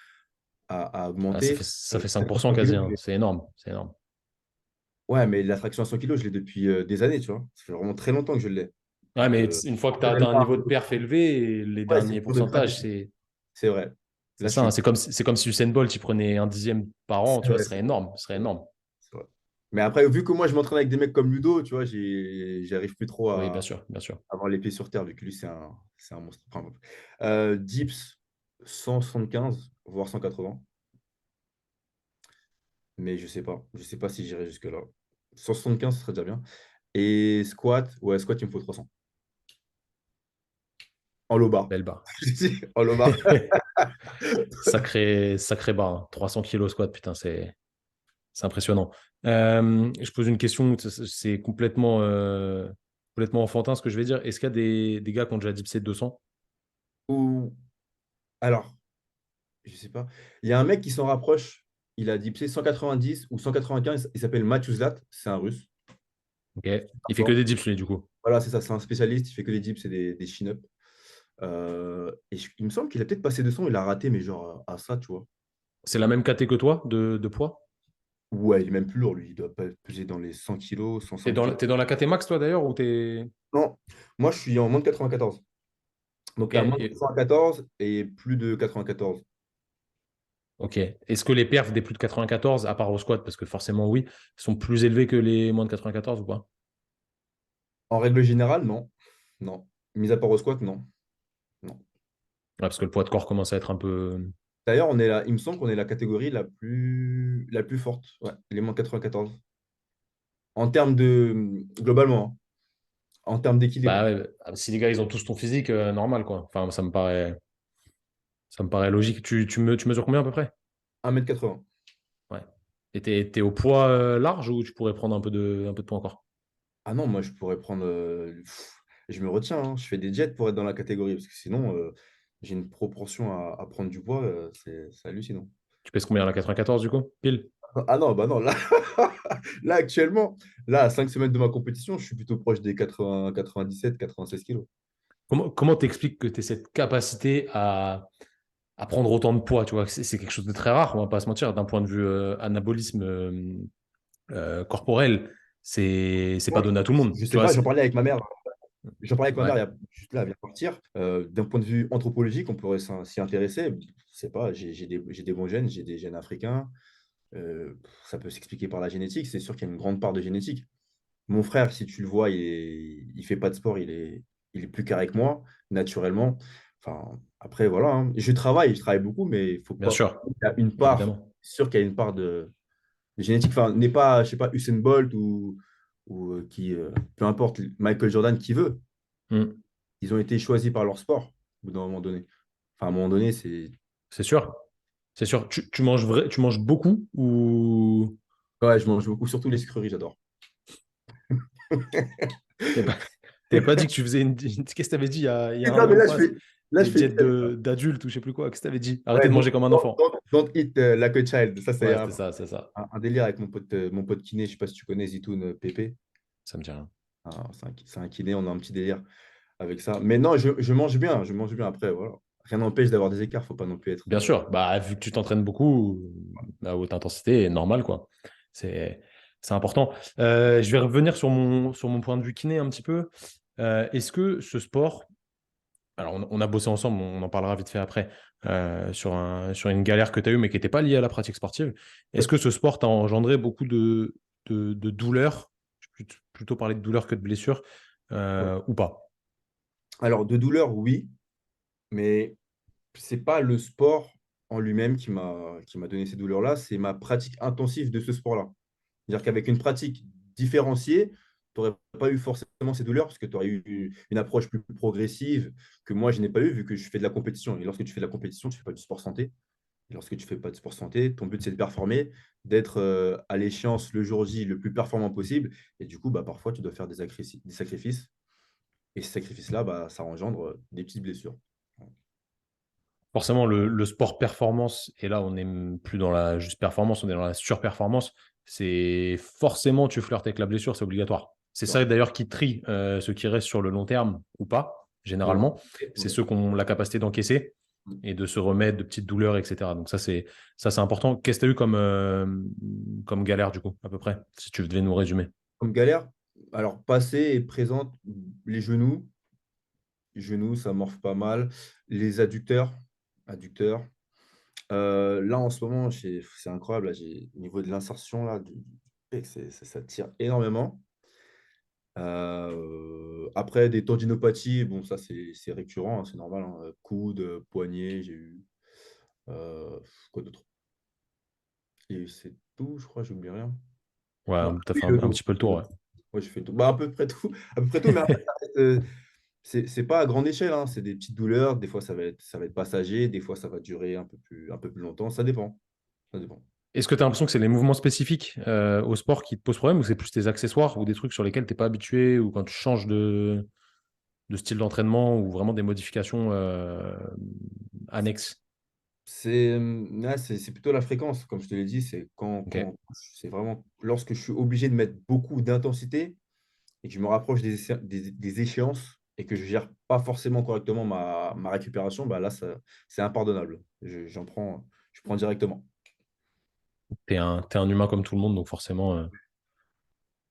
Ah, augmenter. ça fait Traction 5% 100 quasi, kilos, hein. C'est énorme. C'est énorme. ouais, mais la traction à 100 kilos, je l'ai depuis des années, tu vois. Ça fait vraiment très longtemps que je l'ai. Ouais, Donc, mais une fois que tu as atteint un entraînement à niveau de côté. perf élevé, les Ouais, c'est derniers dur de pourcentages, gratter. C'est vrai. c'est Là, je ça, hein. suis. C'est comme si Usain Bolt, il prenait un dixième par an, C'est tu vois, vrai, ce serait énorme. Ce serait c'est vrai. énorme. C'est vrai. Mais après, vu que moi, je m'entraîne avec des mecs comme Ludo, tu vois, j'arrive plus trop Oui, bien à sûr, bien sûr. avoir les pieds sur terre, vu que lui, c'est un monstre. Enfin, bref. Dips, 175, voire 180. Mais je sais pas. Je sais pas si j'irai jusque-là. 175, ce serait déjà bien. Et squat, ouais, squat, il me faut 300. En low bar. Belle barre. En low bar. Sacré, sacré barre, hein. 300 kilos squat, putain, c'est impressionnant. Je pose une question, c'est complètement enfantin ce que je vais dire. Est-ce qu'il y a des gars qui ont déjà dipsé 200? Ou, alors, je sais pas. Il y a un mec qui s'en rapproche. Il a dipsé 190 ou 195. Il s'appelle Mathieu Zlat. C'est un russe. Ok. Il fait que des dips, lui, du coup. Voilà, c'est ça, c'est un spécialiste, il fait que des dips et des chin-ups. Il me semble qu'il a peut-être passé 200, il a raté, mais genre à ça, tu vois. C'est la même caté que toi de poids? Ouais, il est même plus lourd, lui. Il doit pas peser dans les 100 kilos, T'es 105 dans, kilos. t'es dans la caté max, toi, d'ailleurs, ou t'es... Non, moi, je suis en moins de 94. Donc Ok. là, moins de 94 et plus de 94. Ok. Est-ce que les perfs des plus de 94, à part au squat, parce que forcément oui, sont plus élevés que les moins de 94 ou pas? En règle générale, non. Non. Mis à part au squat, non. Non. Ouais, parce que le poids de corps commence à être un peu... D'ailleurs, on est là, il me semble qu'on est la catégorie la plus forte. Ouais, les moins de 94. En termes de. Globalement, hein, en termes d'équilibre. Bah ouais, si les gars, ils ont tous ton physique, normal, quoi. Enfin, ça me paraît logique. Tu mesures combien à peu près? 1,80 m. Ouais. Et t'es au poids large ou tu pourrais prendre un peu de poids encore? Ah non, moi je pourrais prendre. Je me retiens, hein. Je fais des jets pour être dans la catégorie, parce que sinon, j'ai une proportion à prendre du poids, c'est hallucinant. Tu pèses combien là? 94 du coup? Pile? Ah non, bah non, là, là actuellement, là, à 5 semaines de ma compétition, je suis plutôt proche des 80, 97, 96 kilos. Comment t'expliques que tu cette capacité à prendre autant de poids, tu vois? C'est quelque chose de très rare, on va pas se mentir, d'un point de vue anabolisme corporel, c'est pas Moi, donné à tout le monde. je Tu sais vois, pas, j'en parlais avec ma mère. J'en parlais avec ma ouais, mère, il y a juste là, elle vient de partir. D'un point de vue anthropologique, on pourrait s'y intéresser. Je sais pas, j'ai des bons gènes, j'ai des gènes africains. Ça peut s'expliquer par la génétique. C'est sûr qu'il y a une grande part de génétique. Mon frère, si tu le vois, il fait pas de sport, il est plus carré que moi, naturellement. Enfin, après, voilà, hein. Je travaille beaucoup, mais il faut bien pas. sûr, Il y a une part, évidemment. c'est sûr qu'il y a une part de génétique. Enfin, n'est pas, je sais pas, Usain Bolt ou peu importe, Michael Jordan qui veut. Hmm. Ils ont été choisis par leur sport, au bout d'un moment donné. Enfin, à un moment donné, c'est. C'est sûr, c'est sûr. Tu manges beaucoup ou Ouais, je mange beaucoup, surtout les sucreries, j'adore. t'avais pas, t'avais pas dit que tu faisais Qu'est-ce que t'avais dit il y a un Non, mais an ou quoi? là, je Des fais diètes diète. d'adultes ou je sais plus quoi. Qu'est-ce que t'avais dit? Arrêtez Ouais, de manger comme un enfant. don't eat like a child. Ça, c'est Ouais, c'était ça, c'est ça. un délire avec mon pote kiné. Je sais pas si tu connais Zitoun Pépé. Ça me dit rien. C'est un kiné, on a un petit délire avec ça. Mais non, je mange bien. Je mange bien après. Voilà. Rien n'empêche d'avoir des écarts. Faut pas non plus être. Bien sûr, bah, vu que tu t'entraînes beaucoup, à haute intensité, normal, quoi. C'est, c'est important. Je vais revenir sur mon point de vue kiné un petit peu. Est-ce que ce sport, alors on a bossé ensemble, on en parlera vite fait après, sur une galère que tu as eue, mais qui n'était pas liée à la pratique sportive. Est-ce que ce sport t'a engendré beaucoup de douleurs? Je vais plutôt parler de douleurs que de blessures, Ouais. ou pas? Alors, de douleur, oui, mais c'est pas le sport en lui-même qui m'a donné ces douleurs-là, c'est ma pratique intensive de ce sport-là. C'est-à-dire qu'avec une pratique différenciée, tu n'aurais pas eu forcément ces douleurs parce que tu aurais eu une approche plus progressive que moi, je n'ai pas eu vu que je fais de la compétition. Et lorsque tu fais de la compétition, tu ne fais pas du sport santé. Et lorsque tu ne fais pas de sport santé, ton but, c'est de performer, d'être à l'échéance le jour J le plus performant possible. Et du coup, bah, parfois, tu dois faire des sacrifices. Et ces sacrifices-là, bah, ça engendre des petites blessures. Forcément, le sport performance, et là, on n'est plus dans la juste performance, on est dans la surperformance. C'est forcément, tu flirtes avec la blessure, c'est obligatoire. C'est Non. ça d'ailleurs qui trie ceux qui restent sur le long terme ou pas, Ouais. généralement. C'est Ouais. ceux qui ont la capacité d'encaisser et de se remettre de petites douleurs, etc. Donc ça, c'est important. Qu'est-ce que tu as eu comme galère, du coup, à peu près, si tu devais nous résumer? Comme galère, alors passée et présente, les genoux. Les genoux, ça morphe pas mal. Les adducteurs. Là, en ce moment, c'est incroyable. Là, au niveau de l'insertion là, du pec, ça tire énormément. Après, des tendinopathies, bon, ça, c'est récurrent, hein, c'est normal, hein. Coude, poignet, j'ai eu. euh, quoi d'autre? Et c'est tout, je crois, j'oublie rien. Ouais, Non, tu as oui, fait le un dos. petit peu le Le tour, dos. ouais. Ouais, je fais tout. Bah, à peu près tout. À peu près tout, mais après, c'est pas à grande échelle, hein. C'est des petites douleurs. Des fois, ça va être passager. Des fois, ça va durer un peu plus longtemps. Ça dépend. Ça dépend. Est-ce que tu as l'impression que c'est les mouvements spécifiques au sport qui te posent problème ou c'est plus tes accessoires ou des trucs sur lesquels tu n'es pas habitué ou quand tu changes de style d'entraînement ou vraiment des modifications annexes? C'est plutôt la fréquence, comme je te l'ai dit. C'est Ok. c'est vraiment lorsque je suis obligé de mettre beaucoup d'intensité et que je me rapproche des échéances et que je gère pas forcément correctement ma récupération, bah là, c'est impardonnable. Je prends directement. T'es un humain comme tout le monde, donc forcément.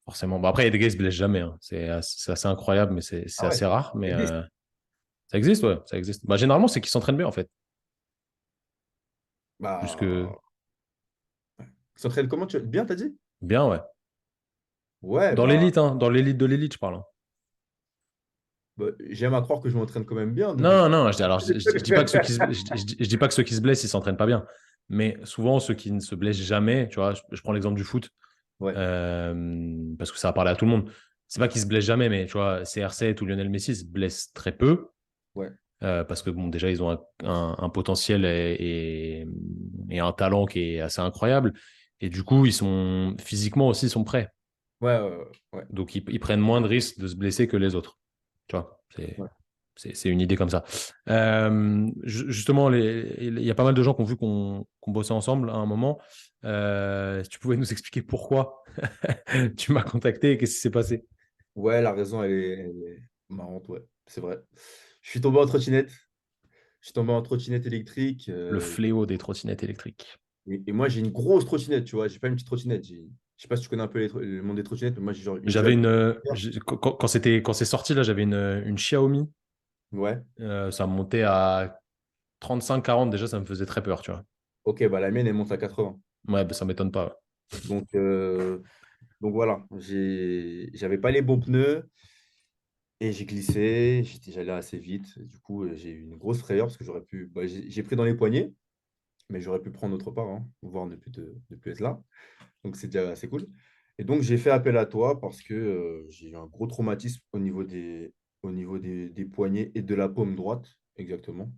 Bon, après, il y a des gars qui se blessent jamais, hein. C'est assez incroyable, mais c'est Ah ouais, assez rare. ça Mais existe. ça existe, ouais, ça existe. Bah, généralement, c'est qu'ils s'entraînent bien, en fait. Plus que Bah, il s'entraîne comment bien, t'as dit? bien, ouais. Ouais, Dans l'élite, hein, dans l'élite de l'élite, je parle, hein. j'aime à croire que je m'entraîne quand même bien. Donc. Non, non, je dis pas que je dis pas que ceux qui se blessent, ils s'entraînent pas bien. Mais souvent, ceux qui ne se blessent jamais, tu vois, je prends l'exemple du foot, Ouais, parce que ça va parler à tout le monde. C'est pas qu'ils se blessent jamais, mais tu vois, CR7 ou Lionel Messi se blessent très peu. ouais, Parce que bon, déjà, ils ont un potentiel et un talent qui est assez incroyable. Et du coup, physiquement aussi, ils sont prêts. ouais, ouais, Donc, ils prennent moins de risques de se blesser que les autres. Tu vois, ouais. c'est une idée comme ça. Justement, il y a pas mal de gens qui ont vu qu'on bossait ensemble à un moment. Si tu pouvais nous expliquer pourquoi tu m'as contacté et qu'est-ce qui s'est passé? Ouais, la raison, elle est marrante, ouais, c'est vrai. Je suis tombé en trottinette. Je suis tombé en trottinette électrique. Le fléau des trottinettes électriques. Et moi, j'ai une grosse trottinette, tu vois. J'ai pas une petite trottinette. Je sais pas si tu connais un peu le monde des trottinettes, mais moi, j'ai genre une J'avais Jaguar. une. Quand c'est sorti, là, j'avais une Xiaomi. Ouais. Ça montait à 35-40. Déjà, ça me faisait très peur, tu vois. Ok, bah la mienne, elle monte à 80. Ouais, bah, ça m'étonne pas. Donc, voilà. J'avais pas les bons pneus et j'ai glissé. J'allais assez vite. Du coup, j'ai eu une grosse frayeur parce que j'aurais pu. Bah, j'ai pris dans les poignets, mais j'aurais pu prendre autre part, hein, voire ne plus être là. Donc, c'est déjà assez cool. Et donc, j'ai fait appel à toi parce que j'ai eu un gros traumatisme au niveau des poignets et de la paume droite, exactement.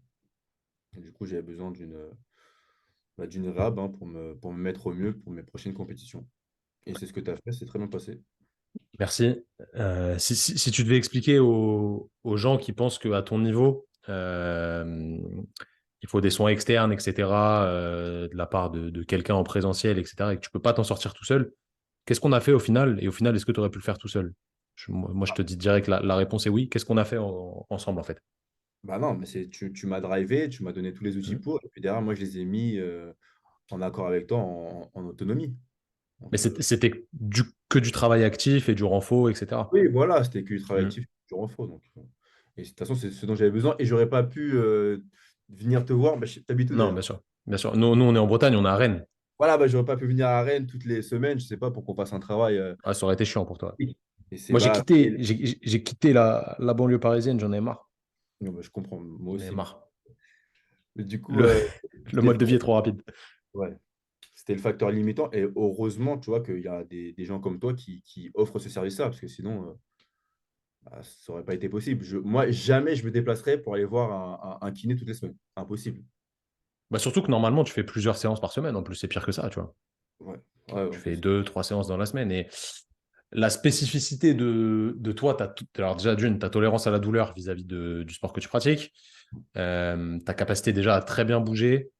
Et du coup, j'avais besoin d'une rab, hein, pour me mettre au mieux pour mes prochaines compétitions. Et c'est ce que tu as fait, c'est très bien passé. Merci. Si tu devais expliquer aux gens qui pensent qu'à ton niveau, il faut des soins externes, etc., de la part de quelqu'un en présentiel, etc., et que tu peux pas t'en sortir tout seul, qu'est-ce qu'on a fait au final? Et au final, est-ce que tu aurais pu le faire tout seul? Moi, je te dis direct, la réponse est oui. Qu'est-ce qu'on a fait ensemble, en fait? Bah non, mais tu m'as drivé, tu m'as donné tous les outils Hmm. pour, et puis derrière, moi, je les ai mis en accord avec toi en autonomie. Mais Donc, c'était que du travail actif et du renfort, etc. oui, voilà, c'était que du travail Hmm. actif, du renfort. Donc, et de toute façon, c'est ce dont j'avais besoin, et j'aurais pas pu venir te voir. Bah, t'habites où Non, d'ailleurs? bien sûr. Bien sûr. Nous, on est en Bretagne, on est à Rennes. Voilà, bah, j'aurais pas pu venir à Rennes toutes les semaines, je sais pas, pour qu'on fasse un travail. Ah, ça aurait été chiant pour toi. Et c'est Moi, voilà. j'ai quitté la banlieue parisienne, j'en ai marre. Non, bah, je comprends, moi J'en ai aussi. marre. Mais du coup, Le, le c'était le, mode de vie est trop rapide. ouais, c'était le facteur limitant. Et heureusement, tu vois, qu'il y a des gens comme toi qui offrent ce service-là, parce que sinon, bah, ça n'aurait pas été possible. Moi, jamais je me déplacerais pour aller voir un kiné toutes les semaines. Impossible. Bah, surtout que normalement, tu fais plusieurs séances par semaine. En plus, c'est pire que ça, tu vois. Ouais, ouais, Tu en fais plus. 2, 3 séances dans la semaine. Et la spécificité de toi, alors déjà, d'une, ta tolérance à la douleur vis-à-vis du sport que tu pratiques, ta capacité déjà à très bien bouger,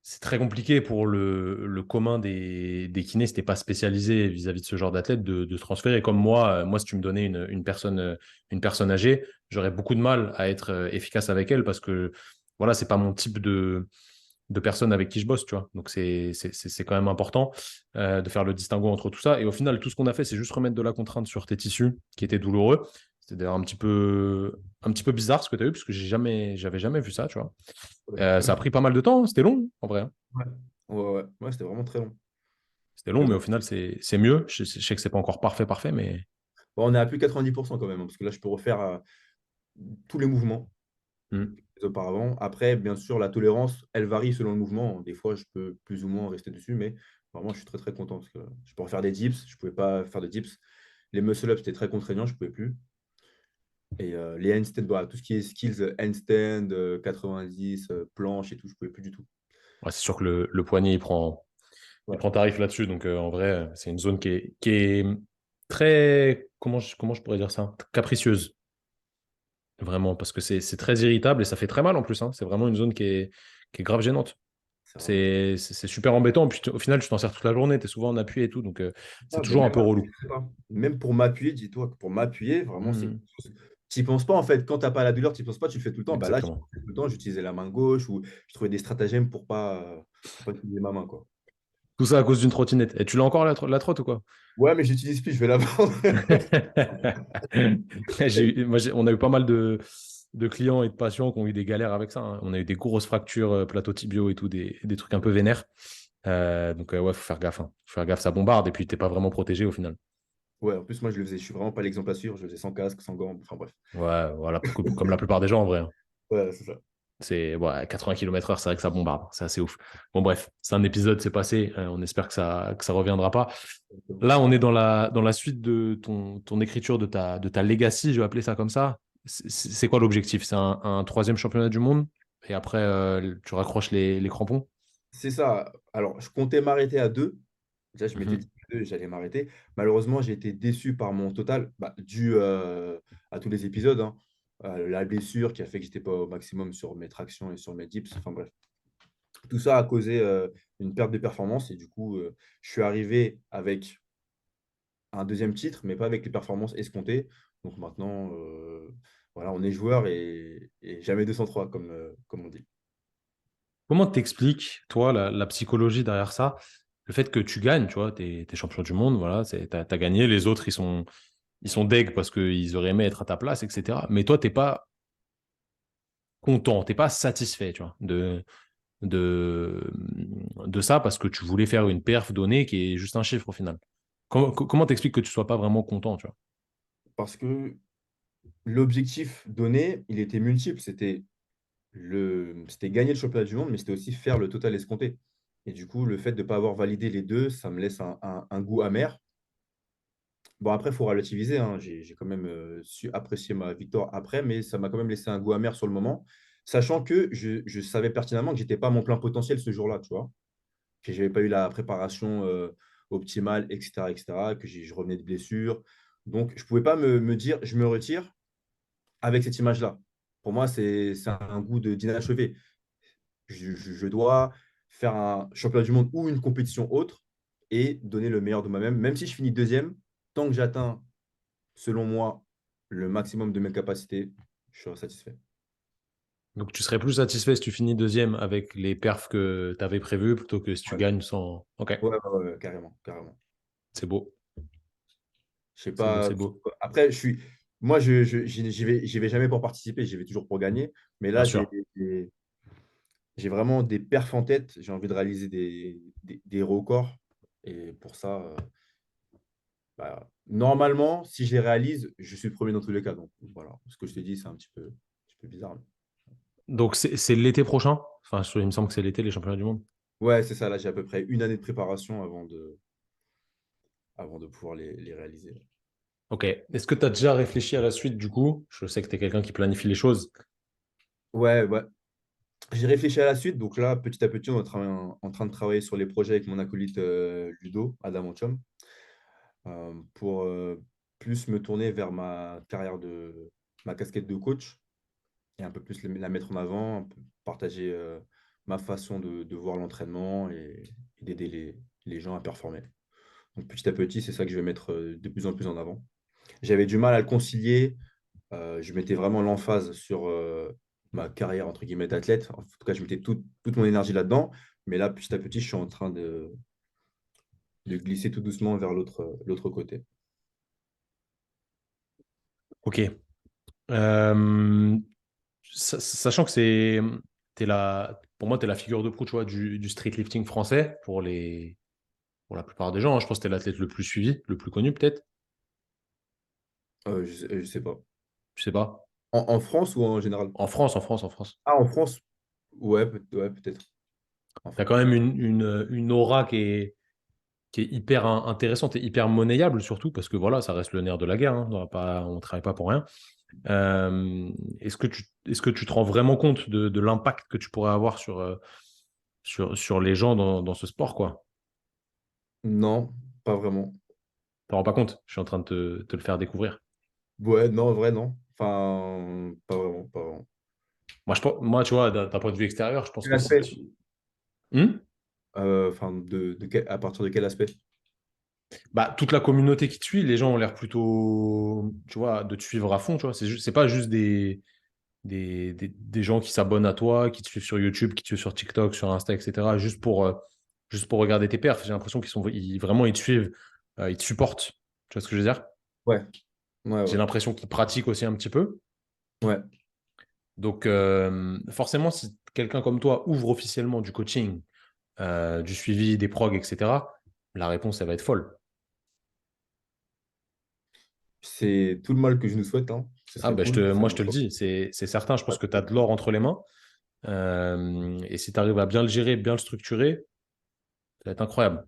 c'est très compliqué pour le commun des kinés, si t'es pas spécialisé vis-à-vis de ce genre d'athlète, de se transférer. Comme moi, si tu me donnais une personne âgée, j'aurais beaucoup de mal à être efficace avec elle parce que voilà, c'est pas mon type de personnes avec qui je bosse, tu vois. Donc, c'est quand même important de faire le distinguo entre tout ça. Et au final, tout ce qu'on a fait, c'est juste remettre de la contrainte sur tes tissus qui étaient douloureux. C'était d'ailleurs un petit peu bizarre ce que tu as eu, parce que j'avais jamais vu ça, tu vois. Ouais, Ça a pris pas mal de temps, hein. C'était long, en vrai, hein. ouais, ouais, ouais, c'était vraiment très long. C'était long, Très mais long. au final, c'est mieux. Je sais que c'est pas encore parfait, mais. Bon, on est à plus de 90% quand même, hein, parce que là, je peux refaire tous les mouvements Hmm. auparavant. Après, bien sûr, la tolérance, elle varie selon le mouvement. Des fois, je peux plus ou moins rester dessus, mais vraiment, je suis très, très content parce que je peux refaire des dips. Je ne pouvais pas faire de dips. Les muscle-ups, c'était très contraignant, je ne pouvais plus. Et les handstands, voilà, tout ce qui est skills, handstand, 90, planche et tout, je ne pouvais plus du tout. Ouais, c'est sûr que le poignet, il Ouais, prend tarif là-dessus. Donc, en vrai, c'est une zone qui est très. Comment je pourrais dire ça? Capricieuse. Vraiment, parce que c'est très irritable et ça fait très mal en plus, hein. C'est vraiment une zone qui est grave gênante. c'est vraiment très. C'est super embêtant. Puis au final, tu t'en sers toute la journée. Tu es souvent en appui et tout. Donc, c'est Ah, ben toujours un même peu après, je relou. sais pas. Même pour m'appuyer, dis-toi que pour m'appuyer, vraiment, c'est. Mhm. Tu n'y penses pas en fait. Quand tu n'as pas la douleur, tu n'y penses pas, tu le fais tout le temps. Bah là, j'y Exactement. pensais tout le temps, j'utilisais la main gauche ou je trouvais des stratagèmes pour pas utiliser ma main, quoi. Tout ça à cause d'une trottinette. Et tu l'as encore la trotte ou quoi? Ouais, mais j'utilise plus, je vais la vendre. On a eu pas mal de clients et de patients qui ont eu des galères avec ça, hein. On a eu des grosses fractures, plateau tibiaux et tout, des trucs un peu vénères. Donc, ouais, faut faire gaffe, hein. Faut faire gaffe, ça bombarde et puis t'es pas vraiment protégé au final. Ouais, en plus, moi, je le faisais. Je suis vraiment pas l'exemple à suivre. Je le faisais sans casque, sans gants. Enfin, bref. Ouais, voilà, comme la plupart des gens en vrai, hein. Ouais, c'est ça. C'est ouais, 80 km/h, c'est vrai que ça bombarde. C'est assez ouf. Bon, bref, c'est un épisode, c'est passé. On espère que ça reviendra pas. Là, on est dans la suite de ton écriture, de ta legacy, je vais appeler ça comme ça. C'est quoi l'objectif? C'est un troisième championnat du monde et après, tu raccroches les crampons? C'est ça. Alors, je comptais m'arrêter à 2. Déjà, je m'étais Mhm. dit que 2, j'allais m'arrêter. Malheureusement, j'ai été déçu par mon total, bah, dû à tous les épisodes, hein. La blessure qui a fait que j'étais pas au maximum sur mes tractions et sur mes dips. Enfin bref, tout ça a causé une perte de performance. Et du coup, je suis arrivé avec un deuxième titre, mais pas avec les performances escomptées. Donc maintenant, voilà, on est joueur et jamais 203, comme on dit. Comment t'expliques, toi, la psychologie derrière ça? Le fait que tu gagnes, tu vois, t'es champion du monde, voilà, t'as gagné, les autres, ils sont deg parce qu'ils auraient aimé être à ta place, etc. Mais toi, t'es pas content, t'es pas satisfait, tu vois, de, de ça parce que tu voulais faire une perf donnée qui est juste un chiffre au final. Comment t'expliques que tu sois pas vraiment content, tu vois? Parce que l'objectif donné, il était multiple. C'était gagner le championnat du monde, mais c'était aussi faire le total escompté. Et du coup, le fait de ne pas avoir validé les deux, ça me laisse un goût amer. Bon, après, il faut relativiser, hein. J'ai quand même su apprécier ma victoire après, mais ça m'a quand même laissé un goût amer sur le moment, sachant que je savais pertinemment que je n'étais pas à mon plein potentiel ce jour-là, tu vois, que je n'avais pas eu la préparation optimale, etc., etc., que je revenais de blessure. Donc, je ne pouvais pas me dire, je me retire avec cette image-là. Pour moi, c'est un goût d'inachevé. Je dois faire un championnat du monde ou une compétition autre et donner le meilleur de moi-même. Même si je finis deuxième, tant que j'atteins, selon moi, le maximum de mes capacités, je serai satisfait. Donc tu serais plus satisfait si tu finis deuxième avec les perfs que tu avais prévus plutôt que si tu Ouais, gagnes sans. Ok, ouais, ouais, ouais, carrément, carrément. c'est beau, Je sais c'est beau, pas. c'est beau. Après, moi, j'y vais jamais pour participer, j'y vais toujours pour gagner. Mais Bien là, sûr. j'ai vraiment des perfs en tête. J'ai envie de réaliser des records. Et pour ça, bah, normalement, si je les réalise, je suis le premier dans tous les cas. Donc voilà, ce que je t'ai dit, c'est un petit peu bizarre. Donc c'est l'été prochain. Enfin, il me semble que c'est l'été, les championnats du monde. Ouais, c'est ça. Là, j'ai à peu près une année de préparation avant de pouvoir les réaliser. Ok. Est-ce que tu as déjà réfléchi à la suite du coup? Je sais que tu es quelqu'un qui planifie les choses. Ouais, ouais. J'ai réfléchi à la suite. Donc là, petit à petit, on est en train de travailler sur les projets avec mon acolyte Ludo, Adam Anchom, pour plus me tourner vers ma casquette de coach et un peu plus la mettre en avant, un peu partager ma façon de voir l'entraînement et d'aider les gens à performer. Donc petit à petit, c'est ça que je vais mettre de plus en plus en avant. J'avais du mal à le concilier. Je mettais vraiment l'emphase sur ma carrière, entre guillemets, d'athlète. En tout cas, je mettais toute mon énergie là-dedans. Mais là, petit à petit, je suis en train de glisser tout doucement vers l'autre côté. Ok. Euh, sachant que pour moi, tu es la figure de proue, tu vois, du streetlifting français pour la plupart des gens, hein. Je pense que tu es l'athlète le plus suivi, le plus connu peut-être. Je sais pas. Je sais pas. En France ou en général? En France, en France, en France. Ah, en France? Ouais, ouais, peut-être. En Tu as quand France. même une aura qui est hyper intéressante et hyper monnayable, surtout parce que voilà, ça reste le nerf de la guerre, hein. On ne travaille pas pour rien. Est-ce que tu te rends vraiment compte de l'impact que tu pourrais avoir sur les gens dans ce sport, quoi? Non, pas vraiment. Tu te rends pas compte? Je suis en train de te le faire découvrir. Ouais, non, en vrai, non. Enfin, pas vraiment, pas vraiment. Moi, tu vois, d'un point de vue extérieur, je pense Quel que si aspect? tu... Hmm. Enfin, à partir de quel aspect? Bah, toute la communauté qui te suit, les gens ont l'air plutôt, tu vois, de te suivre à fond, tu vois. C'est pas juste des gens qui s'abonnent à toi, qui te suivent sur YouTube, qui te suivent sur TikTok, sur Insta, etc., juste pour regarder tes perfs. J'ai l'impression vraiment, ils te suivent, ils te supportent. Tu vois ce que je veux dire? Ouais, ouais, J'ai ouais. l'impression qu'ils pratiquent aussi un petit peu. Ouais, Donc, forcément, si quelqu'un comme toi ouvre officiellement du coaching, du suivi, des progs, etc., la réponse, elle va être folle. c'est tout le mal que je nous souhaite, hein. Ce Ah, serait ben, cool, mais ça moi, je n'arrive te le pas. dis, c'est certain. Je pense que tu as de l'or entre les mains. Et si tu arrives à bien le gérer, bien le structurer, ça va être incroyable.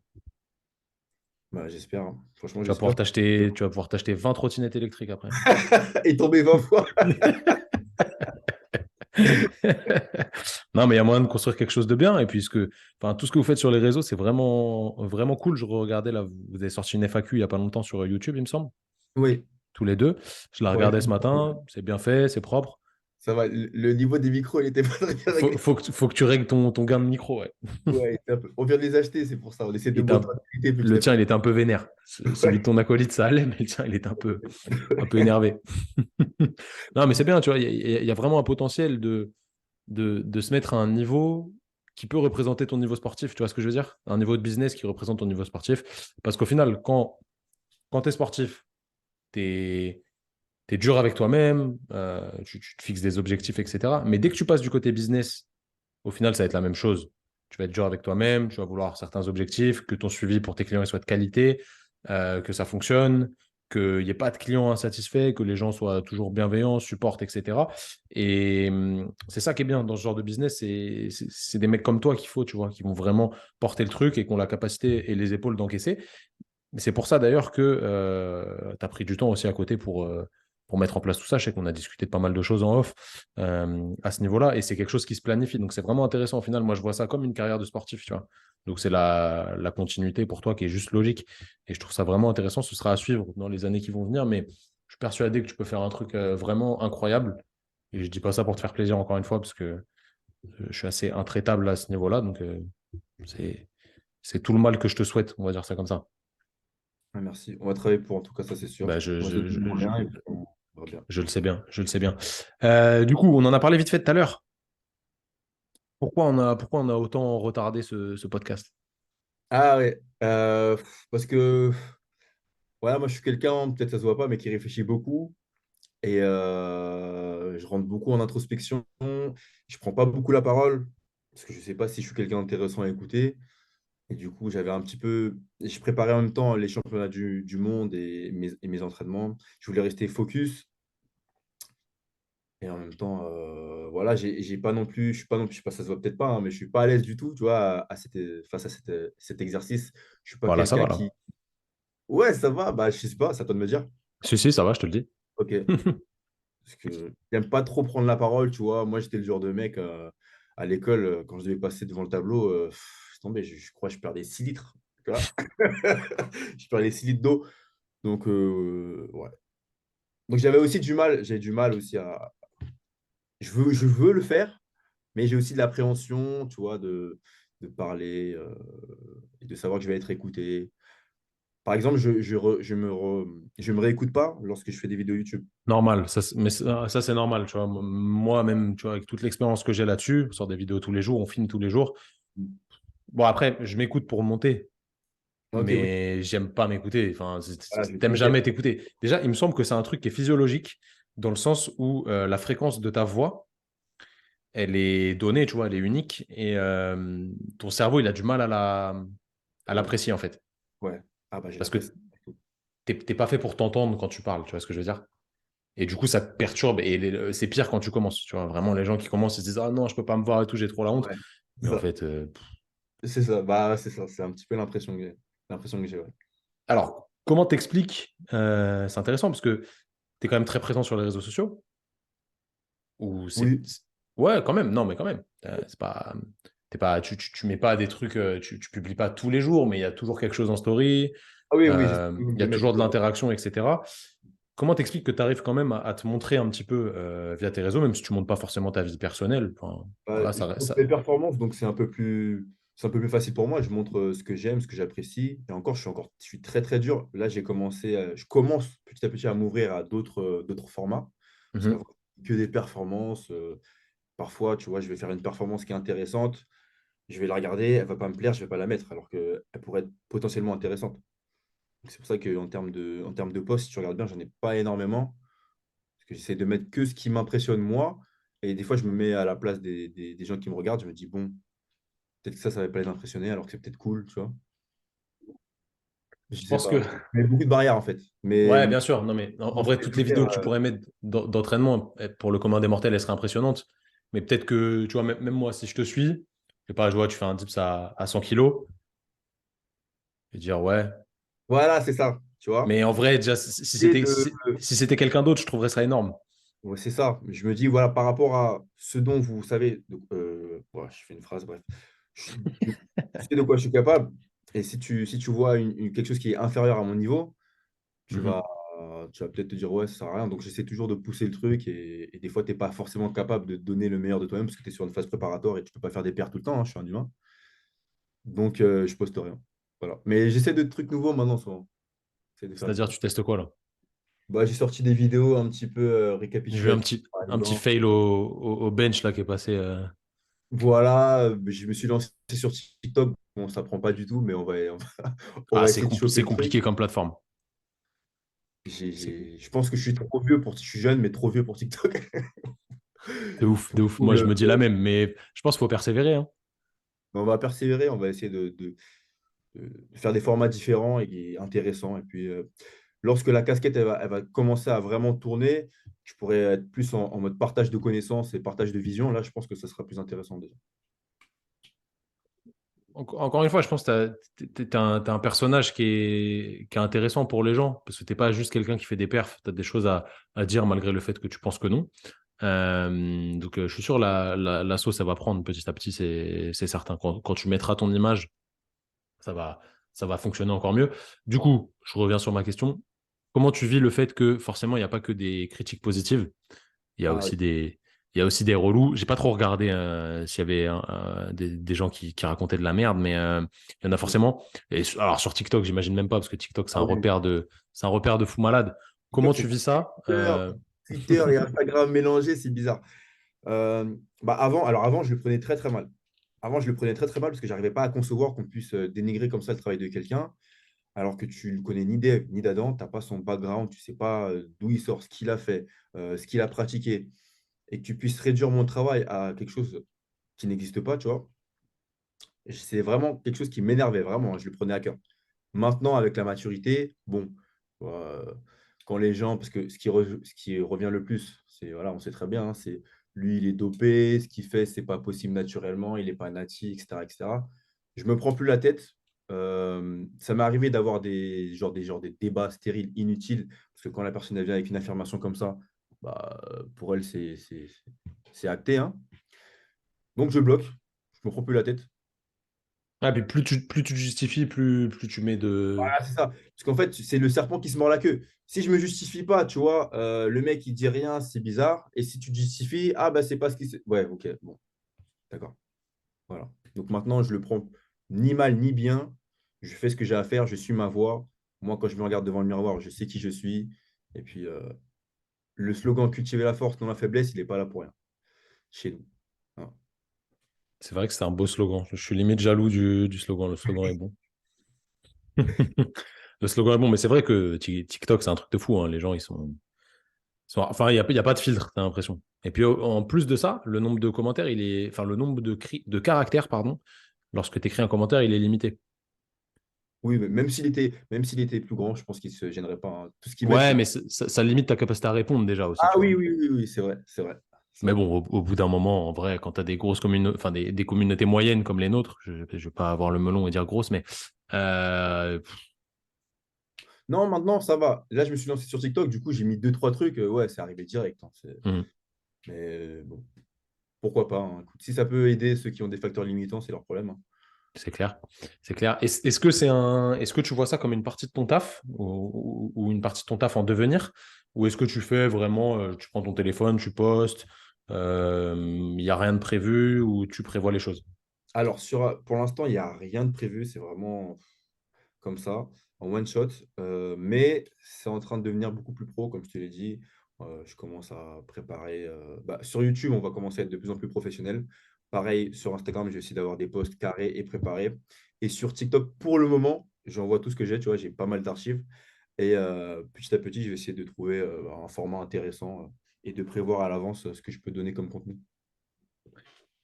Bah, j'espère, hein. Franchement, Tu vas j'espère. tu vas pouvoir t'acheter 20 trottinettes électriques après. Et tomber 20 fois. Non, mais il y a moyen de construire quelque chose de bien. Et puis, enfin, tout ce que vous faites sur les réseaux, c'est vraiment, vraiment cool. Je regardais là, vous avez sorti une FAQ il n'y a pas longtemps sur YouTube, il me semble, Oui, tous les deux. Je la ouais, regardais ce matin. C'est bien fait, c'est propre. ça va. Le niveau des micros, il était pas très bien réglé. Faut que tu règles ton gain de micro. Ouais. Ouais, on vient de les acheter, c'est pour ça. On essaie Il de était monter un- en qualité petit Le à tien, petit. il était un peu vénère. Celui de Ouais. ton acolyte, ça allait, mais le tien, il était un peu énervé. Non, mais c'est bien, tu vois, il y a vraiment un potentiel de se mettre à un niveau qui peut représenter ton niveau sportif, tu vois ce que je veux dire? Un niveau de business qui représente ton niveau sportif. Parce qu'au final, quand tu es sportif, tu es dur avec toi-même, tu te fixes des objectifs, etc. Mais dès que tu passes du côté business, au final, ça va être la même chose. Tu vas être dur avec toi-même, tu vas vouloir certains objectifs, que ton suivi pour tes clients il soit de qualité, que ça fonctionne, qu'il n'y ait pas de clients insatisfaits, que les gens soient toujours bienveillants, supportent, etc. Et c'est ça qui est bien dans ce genre de business, c'est des mecs comme toi qu'il faut, tu vois, qui vont vraiment porter le truc et qui ont la capacité et les épaules d'encaisser. Mais c'est pour ça d'ailleurs que tu as pris du temps aussi à côté pour mettre en place tout ça. Je sais qu'on a discuté de pas mal de choses en off à ce niveau-là et c'est quelque chose qui se planifie. Donc c'est vraiment intéressant au final. Moi, je vois ça comme une carrière de sportif, tu vois. Donc c'est la continuité pour toi qui est juste logique. Et je trouve ça vraiment intéressant. Ce sera à suivre dans les années qui vont venir. Mais je suis persuadé que tu peux faire un truc vraiment incroyable. Et je dis pas ça pour te faire plaisir encore une fois parce que je suis assez intraitable à ce niveau-là. Donc c'est c'est tout le mal que je te souhaite, on va dire ça comme ça. Ah, merci. On va travailler pour, en tout cas, ça, c'est sûr. Bah, On va essayer de faire bien et puis on verra bien. je le sais bien, je le sais bien. Du coup, on en a parlé vite fait tout à l'heure. Pourquoi on a autant retardé ce podcast? Ah ouais, parce que voilà, moi je suis quelqu'un, peut-être ça se voit pas, mais qui réfléchit beaucoup et je rentre beaucoup en introspection. Je prends pas beaucoup la parole parce que je sais pas si je suis quelqu'un d'intéressant à écouter. Et du coup, j'avais un petit peu. Je préparais en même temps les championnats du monde et mes entraînements. Je voulais rester focus. Et en même temps, voilà, j'ai pas non plus, je suis pas non plus, je sais pas, ça se voit peut-être pas, hein, mais je suis pas à l'aise du tout, tu vois, face à cet exercice. Je suis pas Voilà, ça quelqu'un va là. qui. Ouais, ça va, bah, je sais pas, ça à toi de me dire. Si, si, ça va, je te le dis. Ok. Parce que j'aime pas trop prendre la parole, tu vois. Moi, j'étais le genre de mec à l'école, quand je devais passer devant le tableau, laisse tomber, je crois que je perdais 6 litres. Tu vois. Je perdais 6 litres d'eau. Donc, ouais. Donc, j'avais du mal aussi à. Je veux le faire, Mais j'ai aussi de l'appréhension, tu vois, de parler et de savoir que je vais être écouté. Par exemple, je me réécoute pas lorsque je fais des vidéos YouTube. Normal, mais ça, c'est normal, tu vois. Moi-même, tu vois, avec toute l'expérience que j'ai là-dessus, on sort des vidéos tous les jours, on filme tous les jours. Bon, après, je m'écoute pour monter, Ok, oui. mais j'aime pas m'écouter. Enfin, Voilà, je t'aimes m'étais. jamais t'écouter. Déjà, il me semble que c'est un truc qui est physiologique, dans le sens où la fréquence de ta voix, elle est donnée, tu vois, elle est unique, et ton cerveau, il a du mal à Ouais. l'apprécier, en fait. Ouais. Ah bah j'ai Parce appris que ça. t'es pas fait pour t'entendre quand tu parles, tu vois ce que je veux dire? Et du coup, ça te perturbe. Et c'est pire quand tu commences. Tu vois, vraiment, les gens qui commencent, ils se disent: Ah non, je peux pas me voir et tout, j'ai trop la honte. Ouais. Mais C'est en ça. fait, C'est ça. Bah c'est ça. C'est un petit peu l'impression que j'ai. Ouais. alors, comment t'expliques c'est intéressant parce que tu es quand même très présent sur les réseaux sociaux. Ou Oui. Ouais, quand même. Non, mais quand même. C'est pas. T'es pas, tu mets pas des trucs, tu publies pas tous les jours, mais il y a toujours quelque chose en story, Ah oui, oui, j'essaie il y de a mettre. toujours de l'interaction, etc. Comment t'expliques que tu arrives quand même à te montrer un petit peu via tes réseaux, même si tu montres pas forcément ta vie personnelle. Enfin, voilà, Je ça, montre ça... mes performances, donc c'est un peu plus facile pour moi. Je montre ce que j'aime, ce que j'apprécie. Et je suis très très dur. Là, je commence petit à petit à m'ouvrir à d'autres formats. Parce Mhm. qu'avant, que des performances. Parfois, tu vois, je vais faire une performance qui est intéressante. Je vais la regarder, elle va pas me plaire, je vais pas la mettre, alors qu'elle pourrait être potentiellement intéressante. Donc, c'est pour ça en termes de posts, si tu regardes bien, j'en ai pas énormément. Parce que j'essaie de mettre que ce qui m'impressionne moi. Et des fois, je me mets à la place des gens qui me regardent. Je me dis, bon, peut-être que ça va pas les impressionner, alors que c'est peut-être cool, tu vois. Je Je sais pense que pas. Il y a beaucoup de barrières, en fait. Mais Ouais, bien sûr. Non, mais en commencer vrai, à toutes les m'ouvrir, vidéos que tu pourrais mettre d'entraînement pour le commun des mortels, elles seraient impressionnantes. Mais peut-être que, tu vois, même moi, si je te suis, je sais pas, je vois, tu fais un dips à 100 kilos, et dire ouais. voilà, c'est ça, tu vois. Mais en vrai, déjà, si Et c'était si c'était quelqu'un d'autre, je trouverais ça énorme. ouais, c'est ça. Je me dis, voilà, par rapport à ce dont vous savez, donc, ouais, je fais une phrase, bref. Je sais de quoi je suis capable. Et si tu vois quelque chose qui est inférieur à mon niveau, tu vas, Mhm. tu vas peut-être te dire, ouais, ça sert à rien. Donc, j'essaie toujours de pousser le truc. Et des fois, tu n'es pas forcément capable de donner le meilleur de toi-même parce que tu es sur une phase préparatoire et tu ne peux pas faire des paires tout le temps, hein, je suis un humain. Donc, je poste rien. Voilà. Mais j'essaie de trucs nouveaux maintenant, souvent. J'essaie de faire des C'est-à-dire, trucs. tu testes quoi là? Bah, j'ai sorti des vidéos un petit peu J'ai vu récapitulatives, par un petit exemple. fail au bench là qui est passé. Voilà, je me suis lancé sur TikTok. Bon, ça prend pas du tout, mais on Ah, va essayer de choper c'est le compliqué truc. comme plateforme. C'est Je pense que je suis trop vieux je suis jeune, mais trop vieux pour TikTok. de ouf, de ouf. Pour Moi, je le- me dis la même, mais je pense qu'il faut persévérer, hein. Mais on va persévérer, on va essayer de faire des formats différents et intéressants. Et puis, lorsque la casquette elle va commencer à vraiment tourner, je pourrais être plus en mode partage de connaissances et partage de vision. Là, je pense que ça sera plus intéressant déjà. Encore une fois, je pense que t'as un personnage qui est intéressant pour les gens, parce que t'es pas juste quelqu'un qui fait des perfs, tu as des choses à dire malgré le fait que tu penses que non. Donc, je suis sûr la sauce, elle va prendre petit à petit, c'est certain. Quand tu mettras ton image, ça va, ça va fonctionner encore mieux. Du coup, je reviens sur ma question. Comment tu vis le fait que forcément, il n'y a pas que des critiques positives, il y a Ah oui. aussi il y a aussi des relous. J'ai pas trop regardé s'il y avait des gens qui racontaient de la merde, mais il y en a forcément. Et alors sur TikTok, j'imagine même pas parce que TikTok Ah oui. c'est un repère de fou malade. Comment TikTok, tu c'est vis ça? Twitter, Twitter et Instagram mélangés, c'est bizarre. Alors avant, je le prenais très très mal. Avant, je le prenais très très mal parce que j'arrivais pas à concevoir qu'on puisse dénigrer comme ça le travail de quelqu'un, alors que tu ne le connais ni d'Ève ni d'Adam, tu n'as pas son background, tu sais pas d'où il sort, ce qu'il a fait, ce qu'il a pratiqué, et que tu puisses réduire mon travail à quelque chose qui n'existe pas, tu vois. C'est vraiment quelque chose qui m'énervait, vraiment, hein, je le prenais à cœur. Maintenant, avec la maturité, bon, euh, quand les gens, parce que ce qui revient le plus, c'est, voilà, on sait très bien, hein, c'est lui, il est dopé, ce qu'il fait, c'est pas possible naturellement, il n'est pas nati, etc., etc. Je me prends plus la tête. Ça m'est arrivé d'avoir des débats stériles, inutiles, parce que quand la personne elle vient avec une affirmation comme ça, bah, pour elle, c'est acté, hein. Donc, je bloque, je me prends plus la tête. Ah, puis plus tu te justifies, plus tu mets de. Ah, c'est ça. Parce qu'en fait, c'est le serpent qui se mord la queue. Si je me justifie pas, tu vois, le mec, il dit rien, c'est bizarre. Et si tu te justifies, ah, bah, c'est pas ce qui. Ouais, ok, bon. D'accord. Voilà. Donc maintenant, je le prends ni mal ni bien. Je fais ce que j'ai à faire, je suis ma voix. Moi, quand je me regarde devant le miroir, je sais qui je suis. Et puis, le slogan cultiver la force, non la faiblesse, il n'est pas là pour rien chez nous. Voilà. C'est vrai que c'est un beau slogan. Je suis limite jaloux du slogan. Le slogan est bon. Le slogan est bon, mais c'est vrai que TikTok, c'est un truc de fou, hein. Les gens, enfin, il y a pas de filtre, t'as l'impression. Et puis, en plus de ça, le nombre de commentaires, enfin, le nombre de caractères, pardon, lorsque tu écris un commentaire, il est limité. Oui, mais même s'il était plus grand, je pense qu'il ne se gênerait pas, hein. Tout ce qu'ils mettent, Ouais, c'est. mais ça limite ta capacité à répondre déjà aussi, Ah tu oui, vois. oui, oui, oui, c'est vrai, c'est vrai. C'est Mais vrai. bon, au bout d'un moment, en vrai, quand tu as des grosses communautés, enfin des communautés moyennes comme les nôtres, je ne vais pas avoir le melon et dire grosses, mais euh, Non, maintenant, ça va. Là, je me suis lancé sur TikTok, du coup, j'ai mis deux, trois trucs. Ouais, c'est arrivé direct, hein. hmm, Mais bon, pourquoi pas, hein. Écoute, si ça peut aider ceux qui ont des facteurs limitants, c'est leur problème, hein. c'est clair. C'est clair. Est-ce que tu vois ça comme une partie de ton taf ou une partie de ton taf en devenir? Ou est-ce que tu fais vraiment, tu prends ton téléphone, tu postes, il n'y a rien de prévu ou tu prévois les choses? Alors, pour l'instant, il n'y a rien de prévu. C'est vraiment comme ça, en one shot. Mais c'est en train de devenir beaucoup plus pro, comme je te l'ai dit. Je commence à préparer. Sur YouTube, on va commencer à être de plus en plus professionnel. Pareil, sur Instagram, j'ai essayé d'avoir des posts carrés et préparés. Et sur TikTok, pour le moment, j'envoie tout ce que j'ai. Tu vois, j'ai pas mal d'archives. Et petit à petit, je vais essayer de trouver un format intéressant et de prévoir à l'avance ce que je peux donner comme contenu.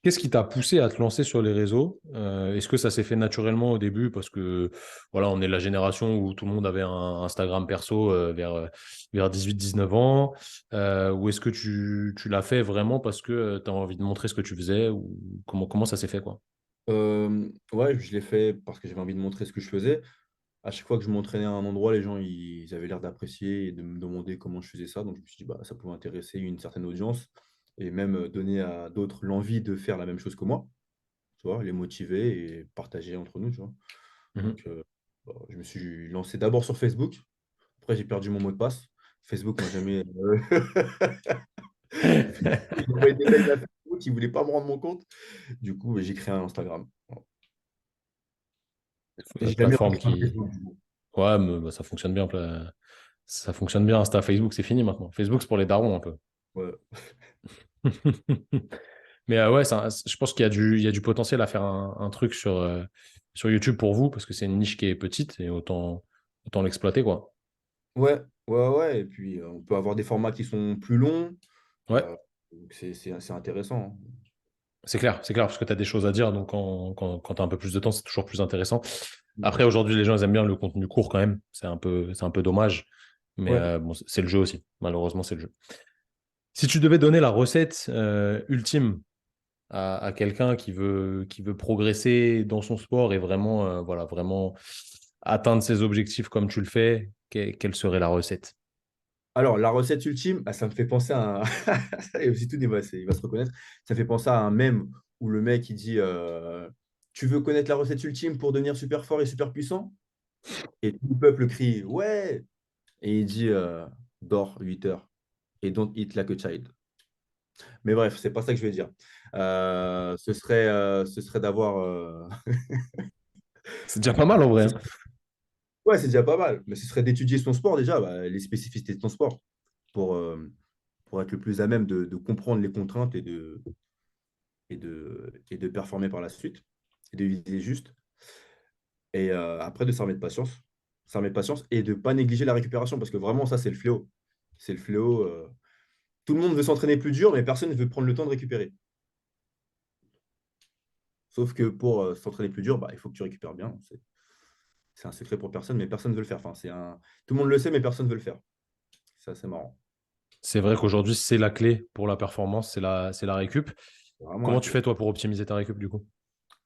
Qu'est-ce qui t'a poussé à te lancer sur les réseaux? Est-ce que ça s'est fait naturellement au début parce que voilà, on est la génération où tout le monde avait un Instagram perso vers 18-19 ans, ou est-ce que tu l'as fait vraiment parce que tu as envie de montrer ce que tu faisais ou comment ça s'est fait quoi? Ouais, je l'ai fait parce que j'avais envie de montrer ce que je faisais. À chaque fois que je m'entraînais à un endroit, les gens ils avaient l'air d'apprécier et de me demander comment je faisais ça. Donc je me suis dit, bah, ça pouvait intéresser une certaine audience et même donner à d'autres l'envie de faire la même chose que moi, tu vois, les motiver et partager entre nous, tu vois. Mhm. Donc je me suis lancé d'abord sur Facebook. Après, j'ai perdu mon mot de passe. Facebook m'a jamais. J'ai envoyé des mails à Facebook, ils ne voulaient pas me rendre mon compte. Du coup, j'ai créé un Instagram. Voilà. Et La j'ai jamais plateforme repris un qui. Facebook, du coup. Ouais, mais, bah, ça fonctionne bien. Ça fonctionne bien. Insta, Facebook, c'est fini maintenant. Facebook, c'est pour les darons un peu. Ouais. Mais ouais, je pense qu'il y a du potentiel à faire un truc sur YouTube pour vous, parce que c'est une niche qui est petite et autant l'exploiter, quoi. Ouais, ouais, ouais. Et puis, on peut avoir des formats qui sont plus longs. Ouais, Euh, donc c'est intéressant, c'est clair, parce que tu as des choses à dire, donc quand tu as un peu plus de temps, c'est toujours plus intéressant. hein. Après, aujourd'hui, les gens, ils aiment bien le contenu court quand même. C'est un peu dommage, mais Ouais. bon, c'est le jeu aussi. Malheureusement, c'est le jeu. Si tu devais donner la recette ultime à quelqu'un qui veut progresser dans son sport et vraiment, voilà, vraiment atteindre ses objectifs comme tu le fais, quelle serait la recette? Alors, la recette ultime, bah, ça me fait penser à un. Et aussi, tout il va se reconnaître. Ça fait penser à un mème où le mec, il dit Tu veux connaître la recette ultime pour devenir super fort et super puissant? Et tout le peuple crie Ouais! Et il dit Dors 8 heures et don't eat like a child. Mais bref, c'est pas ça que je vais dire. Ce serait d'avoir. C'est déjà pas mal en vrai, Ce hein. serait- Ouais, c'est déjà pas mal. Mais ce serait d'étudier son sport déjà, bah, les spécificités de ton sport, pour, euh, pour être le plus à même de comprendre les contraintes et de performer par la suite, et de viser juste. Et après, de s'armer de patience. S'armer de patience et de ne pas négliger la récupération, parce que vraiment, ça, c'est le fléau. C'est le fléau. Tout le monde veut s'entraîner plus dur, mais personne ne veut prendre le temps de récupérer. Sauf que pour s'entraîner plus dur, bah, il faut que tu récupères bien. C'est un secret pour personne, mais personne ne veut le faire. Enfin, tout le monde le sait, mais personne ne veut le faire. C'est assez marrant. C'est vrai qu'aujourd'hui, c'est la clé pour la performance, c'est la récup. C'est vraiment la Comment tu clé. fais toi pour optimiser ta récup du coup?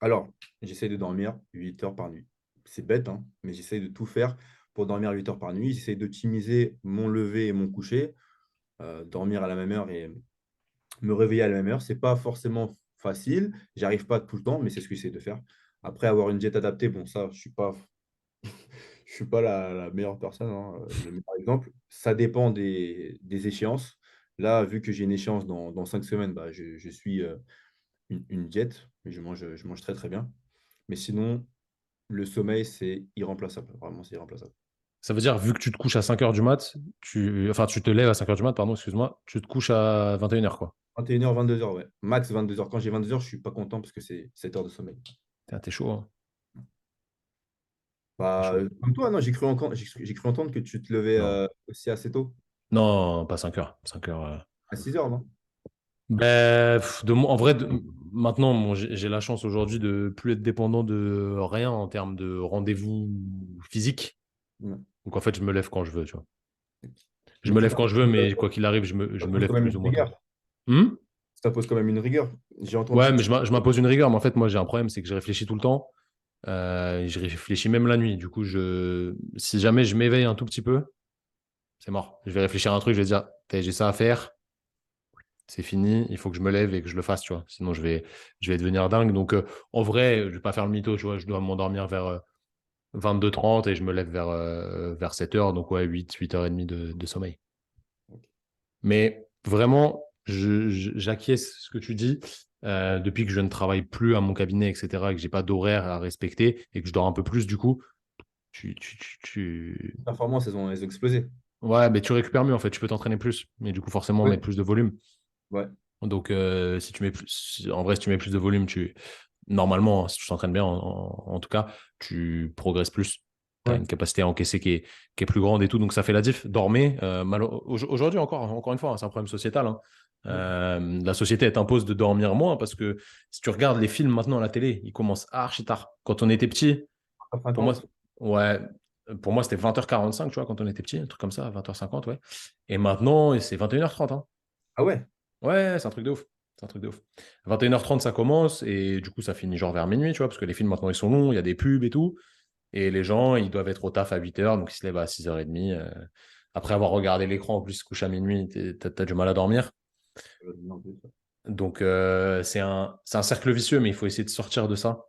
Alors, j'essaie de dormir 8 heures par nuit. C'est bête, hein, mais j'essaie de tout faire pour dormir 8 heures par nuit. J'essaie d'optimiser mon lever et mon coucher, dormir à la même heure et me réveiller à la même heure. C'est pas forcément facile. J'arrive pas tout le temps, mais c'est ce que j'essaie de faire. Après, avoir une diète adaptée, bon, ça, je suis pas la meilleure personne, hein, le meilleur exemple. Ça dépend des échéances. Là, vu que j'ai une échéance dans 5 semaines, bah, je suis une diète, mais je mange très très bien. Mais sinon, le sommeil, c'est irremplaçable. Vraiment, c'est irremplaçable. Ça veut dire, vu que tu te couches à 5 heures du mat, enfin, tu te lèves à 5 heures du mat, pardon, excuse-moi, tu te couches à 21 heures, quoi. 21h, 22h, ouais. Max 22h. Quand j'ai 22h, je suis pas content parce que c'est 7 heures de sommeil. Putain, t'es chaud, hein. T'es Bah, chaud. comme toi, non, j'ai cru entendre que tu te levais Non. aussi assez tôt. Non, pas 5 heures. 5 heures. À 6h, non? Ben, en vrai, maintenant, bon, j'ai la chance aujourd'hui de plus être dépendant de rien en termes de rendez-vous physique. Ouais. Donc, en fait, je me lève quand je veux, tu vois. Je Mais me tu lève quand je veux, mais t'imposes quoi qu'il arrive, je me quand lève même plus une ou moins tôt. rigueur. Hmm. Tu t'imposes quand même une rigueur. J'ai Ouais, entendu mais que je m'impose une rigueur, mais en fait, moi, j'ai un problème, c'est que je réfléchis tout le temps. Et je réfléchis même la nuit. Du coup, si jamais je m'éveille un tout petit peu, c'est mort. Je vais réfléchir à un truc, je vais dire, Putain, j'ai ça à faire, c'est fini, il faut que je me lève et que je le fasse, tu vois. Sinon, je vais devenir dingue. Donc, en vrai, je vais pas faire le mytho, tu vois. Je dois m'endormir vers 22h30 et je me lève vers 7h. Donc, ouais, 8h30 de sommeil. Mais vraiment, j'acquiesce ce que tu dis. Depuis que je ne travaille plus à mon cabinet, etc., et que j'ai pas d'horaire à respecter et que je dors un peu plus, du coup, les performances, elles ont explosé. ouais, mais tu récupères mieux en fait. Tu peux t'entraîner plus, mais du coup, forcément, Ouais, mettre plus de volume. ouais, Donc, si tu mets plus, en vrai, si tu mets plus de volume, normalement, si tu t'entraînes bien, en tout cas, tu progresses plus. Tu as ouais. une capacité à encaisser qui est plus grande et tout. Donc, ça fait la diff. Dormez. Aujourd'hui, encore une fois, hein, c'est un problème sociétal, hein. Ouais. La société, elle t'impose de dormir moins parce que si tu regardes les films maintenant à la télé, ils commencent archi tard. Quand on était petit, pour moi, 50. ouais, pour moi, c'était 20h45, tu vois, quand on était petit, un truc comme ça, 20h50, ouais. Et maintenant, c'est 21h30, hein. Ah ouais? Ouais, c'est un truc de ouf. C'est un truc de ouf. 21h30, ça commence et du coup, ça finit genre vers minuit, tu vois, parce que les films maintenant, ils sont longs, il y a des pubs et tout. Et les gens, ils doivent être au taf à 8h, donc ils se lèvent à 6h30. Après avoir regardé l'écran, en plus, ils se couchent à minuit, t'as du mal à dormir. Non, c'est ça. Donc, c'est un cercle vicieux, mais il faut essayer de sortir de ça.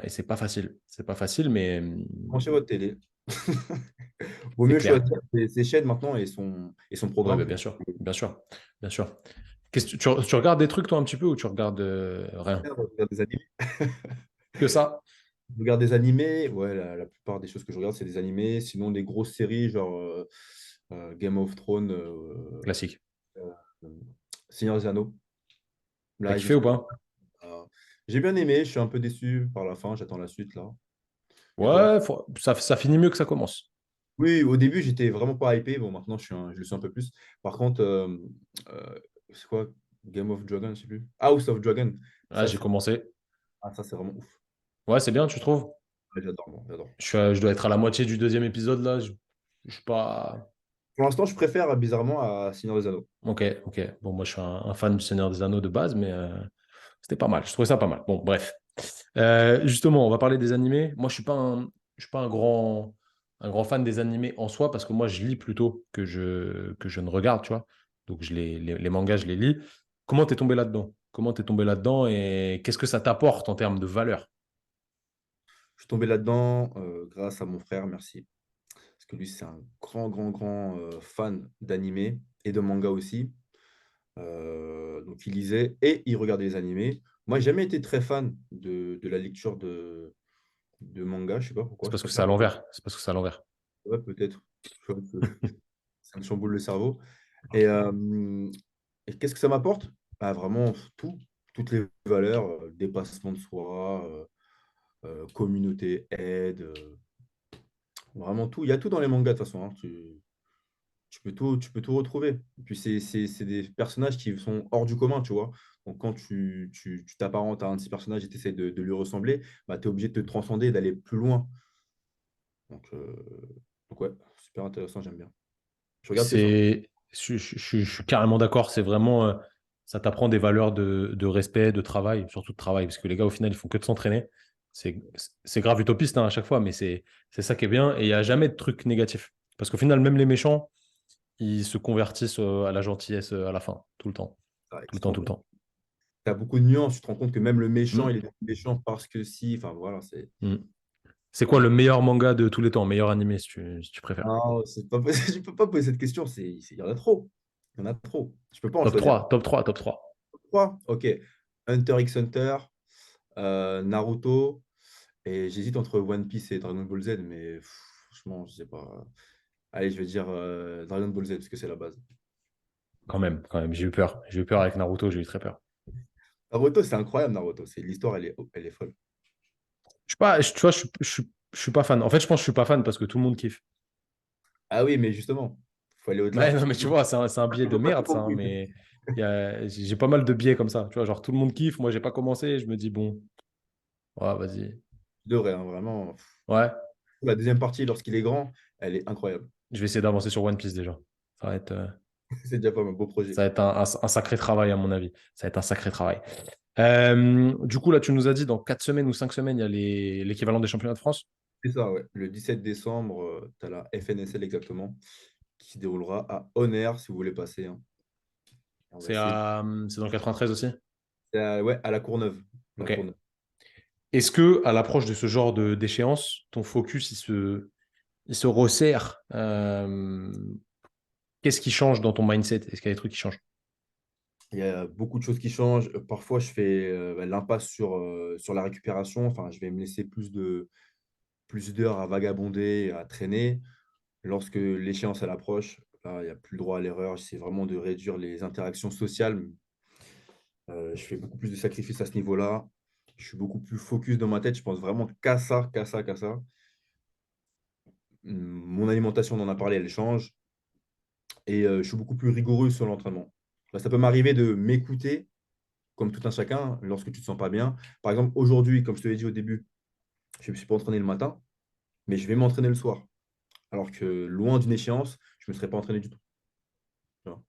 Et c'est pas facile. C'est pas facile, mais Branchez votre télé. Vaut c'est mieux clair. choisir ses chaînes maintenant et son Ouais, programme bah, que bien sûr, bien sûr, bien sûr. Tu regardes des trucs, toi, un petit peu, ou tu regardes rien? je regarde des animés. Que ça? Je regarde des animés. Ouais, la plupart des choses que je regarde, c'est des animés. Sinon, des grosses séries, genre Game of Thrones, Classique. euh, Seigneur des Anneaux. T'as Là, kiffé ou pas? j'ai bien aimé. Je suis un peu déçu par la fin. J'attends la suite, là. Et toi? Ouais, ça finit mieux que ça commence. Oui, au début, j'étais vraiment pas hypé. Bon, maintenant, je le suis un peu plus. Par contre, c'est quoi? Game of Dragon, je sais plus. House of Dragon. Ah, Ça, j'ai c'est commencé. ça, c'est vraiment ouf. Ouais, c'est bien, tu trouves? Ouais, j'adore, moi, j'adore. Je dois être à la moitié du deuxième épisode là. Je suis pas. Pour l'instant, je préfère bizarrement à Seigneur des Anneaux. Ok, ok. Bon, moi, je suis un fan du Seigneur des Anneaux de base, mais c'était pas mal. Je trouvais ça pas mal. Bon, bref. Justement, on va parler des animés. Moi, je suis pas un grand fan des animés en soi parce que moi, je lis plutôt que je ne regarde, tu vois. Donc, les mangas, je les lis. Comment t'es tombé là-dedans? Comment t'es tombé là-dedans et qu'est-ce que ça t'apporte en termes de valeur? Je suis tombé là-dedans grâce à mon frère, merci. Parce que lui, c'est un grand fan d'animé et de manga aussi. Donc, il lisait et il regardait les animés. Moi, j'ai jamais été très fan de la lecture de manga. Je sais pas C'est pourquoi. Je parce que c'est à préfère. l'envers. C'est parce que c'est à l'envers. Ouais, peut-être. Je vois que ça me chamboule le cerveau. Et, qu'est-ce que ça m'apporte? Bah, vraiment tout. Toutes les valeurs, dépassement de soi, communauté, aide, vraiment tout. Il y a tout dans les mangas de toute façon, hein. Tu peux tout retrouver. Et puis c'est des personnages qui sont hors du commun, tu vois. Donc quand tu t'apparentes à un de ces personnages et tu essaies de lui ressembler, bah, tu es obligé de te transcender et d'aller plus loin. Donc, ouais, super intéressant, j'aime bien. Je regarde que ça. Je suis carrément d'accord. C'est vraiment, ça t'apprend des valeurs de respect, de travail, surtout de travail, parce que les gars, au final, ils font que de s'entraîner. C'est, c'est grave utopiste hein, à chaque fois, mais c'est ça qui est bien. Et il n'y a jamais de truc négatif. Parce qu'au final, même les méchants, ils se convertissent à la gentillesse à la fin, tout le temps. Ah, Tout le temps, tout le temps. tu as beaucoup de nuances. Tu te rends compte que même le méchant, Hmm, il est méchant parce que si. Enfin, voilà, c'est. hmm. C'est quoi le meilleur manga de tous les temps, meilleur animé si tu préfères? Non, c'est pas possible. Je peux pas poser cette question. Il y en a trop. Il y en a trop. Je peux pas en Top choisir 3 top 3 top 3. trois. Ok. Hunter x Hunter, Naruto, et j'hésite entre One Piece et Dragon Ball Z, mais franchement, je sais pas. Allez, je vais dire Dragon Ball Z parce que c'est la base. Quand même, j'ai eu peur. J'ai eu peur avec Naruto, j'ai eu très peur. Naruto, c'est incroyable, Naruto. L'histoire, elle est folle. Je suis pas, tu vois, je suis pas fan. En fait, je pense que je suis pas fan parce que tout le monde kiffe. Ah oui, mais justement, il faut aller Ouais, au-delà. non, mais tu vois, c'est un biais Ils de n'ont pas tout merde, ça, hein, compris. mais j'ai pas mal de biais comme ça. Tu vois, genre tout le monde kiffe, moi, j'ai pas commencé, je me dis, bon, ouais, vas-y. De vrai, hein, vraiment. Ouais, La deuxième partie, lorsqu'il est grand, elle est incroyable. je vais essayer d'avancer sur One Piece déjà. Ça va être, euh, C'est déjà pas un beau projet. ça va être un sacré travail, à mon avis. Ça va être un sacré travail. Du coup, là, tu nous as dit, dans 4 semaines ou 5 semaines, il y a l'équivalent des championnats de France. C'est ça, ouais. Le 17 décembre, tu as la FNSL exactement, qui se déroulera à Honner si vous voulez passer, hein. On va essayer. C'est dans le 93 aussi? Ouais, à la Courneuve. La Ok. Courneuve. Est-ce que, à l'approche de ce genre d'échéance, ton focus, il se resserre qu'est-ce qui change dans ton mindset? Est-ce qu'il y a des trucs qui changent? Il y a beaucoup de choses qui changent. Parfois, je fais l'impasse sur la récupération. Enfin, je vais me laisser plus d'heures à vagabonder, à traîner. Lorsque l'échéance elle approche, là, il n'y a plus le droit à l'erreur. J'essaie vraiment de réduire les interactions sociales. Je fais beaucoup plus de sacrifices à ce niveau-là. Je suis beaucoup plus focus dans ma tête. Je pense vraiment qu'à ça, qu'à ça, qu'à ça. Mon alimentation, on en a parlé, elle change. Et je suis beaucoup plus rigoureux sur l'entraînement. Là, ça peut m'arriver de m'écouter, comme tout un chacun, lorsque tu ne te sens pas bien. Par exemple, aujourd'hui, comme je te l'ai dit au début, je ne me suis pas entraîné le matin, mais je vais m'entraîner le soir. Alors que loin d'une échéance, je ne me serais pas entraîné du tout. Tu vois.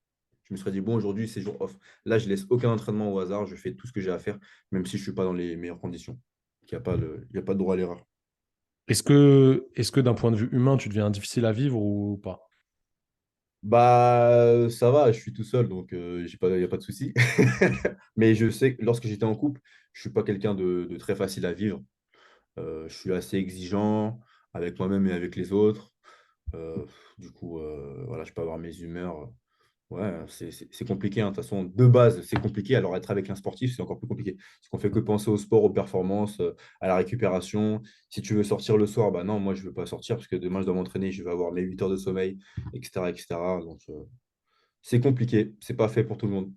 Je me serais dit, bon, aujourd'hui, c'est jour off. Là, je laisse aucun entraînement au hasard. Je fais tout ce que j'ai à faire, même si je ne suis pas dans les meilleures conditions. Il y a pas de droit à l'erreur. Est-ce que d'un point de vue humain, tu deviens difficile à vivre ou pas? Bah, ça va, je suis tout seul, donc il n'y a pas de souci. Mais je sais que lorsque j'étais en couple, je ne suis pas quelqu'un de très facile à vivre. Je suis assez exigeant avec moi-même et avec les autres. Euh, du coup, voilà, je peux avoir mes humeurs. Ouais, c'est compliqué, hein. De toute façon, de base, c'est compliqué. Alors, être avec un sportif, c'est encore plus compliqué. Parce qu'on fait que penser au sport, aux performances, à la récupération. Si tu veux sortir le soir, bah non, moi, je ne veux pas sortir parce que demain, je dois m'entraîner, je vais avoir mes 8 heures de sommeil, etc., etc. Donc, c'est compliqué. C'est pas fait pour tout le monde.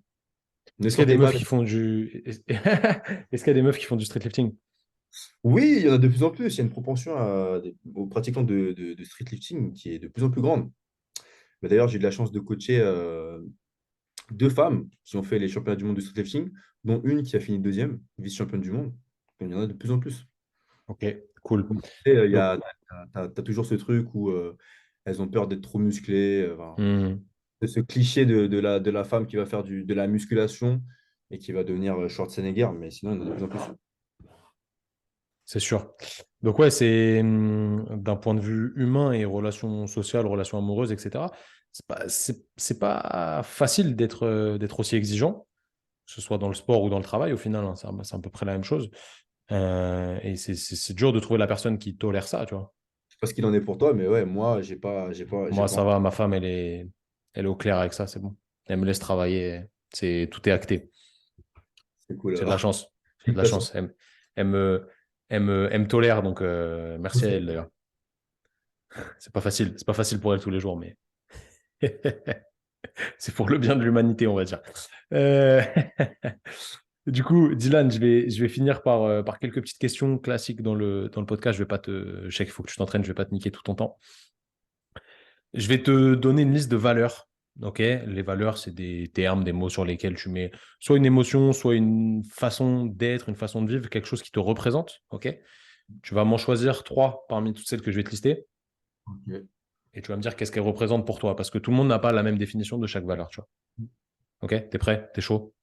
Ne Est-ce qu'il y a des sortez meufs pas. qui font du... Est-ce qu'il y a des meufs qui font du street lifting? Oui, il y en a de plus en plus. Il y a une propension aux pratiquants de street lifting qui est de plus en plus grande. Mais d'ailleurs, j'ai eu de la chance de coacher deux femmes qui ont fait les championnats du monde de street lifting, dont une qui a fini deuxième, vice-championne du monde. Il y en a de plus en plus. Ok, cool. Tu sais, Donc, t'as toujours ce truc où elles ont peur d'être trop musclées. Enfin, hmm, ce cliché de la femme qui va faire de la musculation et qui va devenir Schwarzenegger, mais sinon, il y en a de plus en plus. c'est sûr. Donc ouais, d'un point de vue humain et relations sociales, relations amoureuses, etc. C'est pas facile d'être aussi exigeant, que ce soit dans le sport ou dans le travail au final, hein, c'est à peu près la même chose. Et c'est dur de trouver la personne qui tolère ça, tu vois. Je sais pas ce qu'il en est pour toi, mais ouais, moi, j'ai Moi, pas ça encore. va, ma femme, elle est au clair avec ça, c'est bon. Elle me laisse travailler, tout est acté. C'est cool J'ai de la alors. chance. J'ai de la Félicitations. chance. Elle me, elle me tolère, donc merci à elle d'ailleurs. C'est pas facile pour elle tous les jours, mais c'est pour le bien de l'humanité, on va dire. Euh, Du coup, Dylan, je vais finir par quelques petites questions classiques dans le podcast. Je sais qu'il faut que tu t'entraînes, je vais pas te niquer tout ton temps. Je vais te donner une liste de valeurs. Ok, les valeurs, c'est des termes, des mots sur lesquels tu mets soit une émotion, soit une façon d'être, une façon de vivre, quelque chose qui te représente. Ok, tu vas m'en choisir trois parmi toutes celles que je vais te lister Ok. et tu vas me dire qu'est-ce qu'elles représentent pour toi parce que tout le monde n'a pas la même définition de chaque valeur. Tu vois. Ok, t'es prêt? T'es chaud?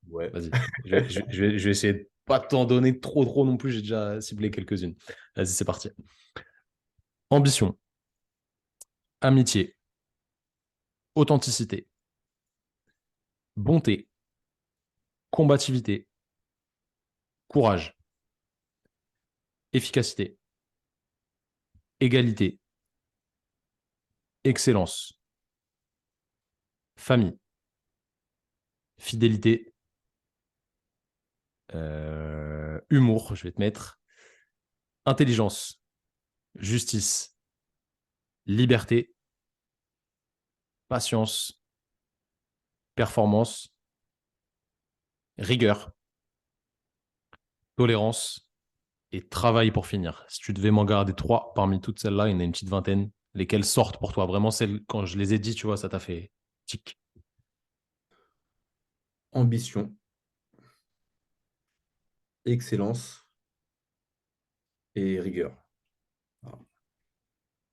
Ouais. Vas-y. Je vais essayer de pas t'en donner trop non plus. J'ai déjà ciblé quelques-unes. Vas-y, c'est parti. Ambition, amitié, authenticité, bonté, combativité, courage, efficacité, égalité, excellence, famille, fidélité, Humour, je vais te mettre. Intelligence, justice, liberté, patience, performance, rigueur, tolérance et travail pour finir. Si tu devais m'en garder trois parmi toutes celles-là, il y en a une petite vingtaine. Lesquelles sortent pour toi? Vraiment, celles, quand je les ai dit, tu vois, ça t'a fait tic. Ambition, excellence et rigueur. Voilà.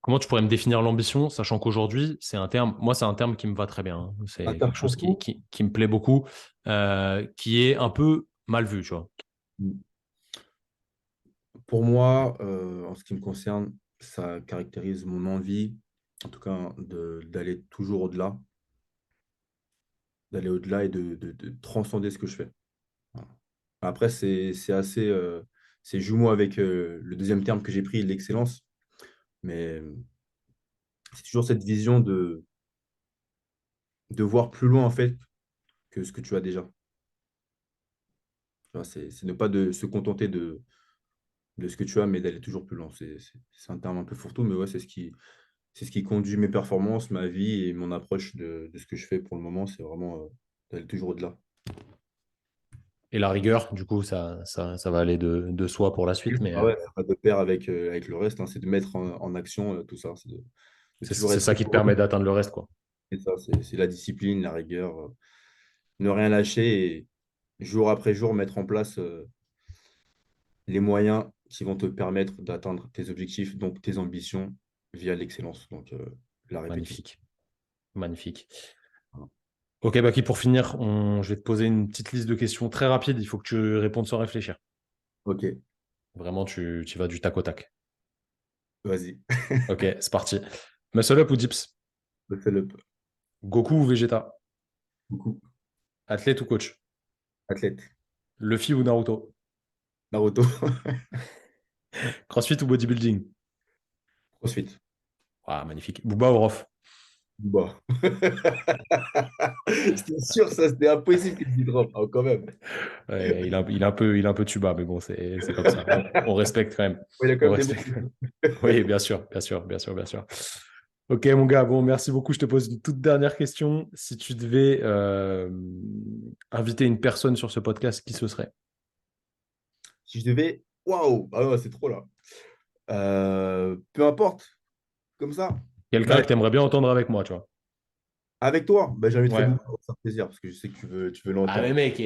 Comment tu pourrais me définir l'ambition, sachant qu'aujourd'hui, c'est un terme, moi, c'est un terme qui me va très bien, hein. Un C'est terme quelque chose fourre-tout. qui me plaît beaucoup, qui est un peu mal vu, tu vois. Pour moi, en ce qui me concerne, ça caractérise mon envie, en tout cas, d'aller toujours au-delà, d'aller au-delà et de transcender ce que je fais. Voilà. Après, c'est assez, c'est jumeau avec le deuxième terme que j'ai pris, l'excellence, mais c'est toujours cette vision de voir plus loin, en fait, que ce que tu as déjà. Tu vois, c'est ne pas se contenter de ce que tu as, mais d'aller toujours plus loin. C'est un terme un peu fourre-tout, mais ouais, c'est ce qui conduit mes performances, ma vie et mon approche de ce que je fais pour le moment. C'est vraiment d'aller toujours au-delà. Et la rigueur, du coup, ça va aller de soi pour la suite, mais Ah ouais, ça va de pair avec le reste, hein, c'est de mettre en action tout ça. C'est de toujours c'est être ça qui te permet rigoureux. d'atteindre le reste, quoi. C'est ça, c'est la discipline, la rigueur, ne rien lâcher et jour après jour mettre en place les moyens qui vont te permettre d'atteindre tes objectifs, donc tes ambitions via l'excellence, donc la répétition. Magnifique, magnifique. Voilà. Ok, Baki, pour finir, je vais te poser une petite liste de questions très rapides. Il faut que tu répondes sans réfléchir. Ok, Vraiment, tu vas du tac au tac. vas-y, Ok, c'est parti. Muscle up ou dips? fais-le Goku ou Vegeta? beaucoup. Athlète ou coach? Athlète, Luffy ou Naruto? Naruto, CrossFit ou bodybuilding? CrossFit. Ah, magnifique. Booba ou Rof? Bah. C'était sûr, ça, c'était impossible que tu drop. Ah, quand même. Ouais, il est un peu tuba, mais bon, c'est comme ça. On respecte quand même. Il a quand On même des bons respecte. coups. Oui, bien sûr, bien sûr, bien sûr, bien sûr. Ok, mon gars, bon, merci beaucoup. Je te pose une toute dernière question. Si tu devais inviter une personne sur ce podcast, qui ce serait? Si je devais. Waouh! Ah ouais, c'est trop là. Peu importe, comme ça. Quelqu'un Bah, que tu aimerais bien entendre avec moi, tu vois. avec toi, bah, j'inviterai Ouais. beaucoup pour faire plaisir parce que je sais que tu veux Ah, mais l'entendre. mec,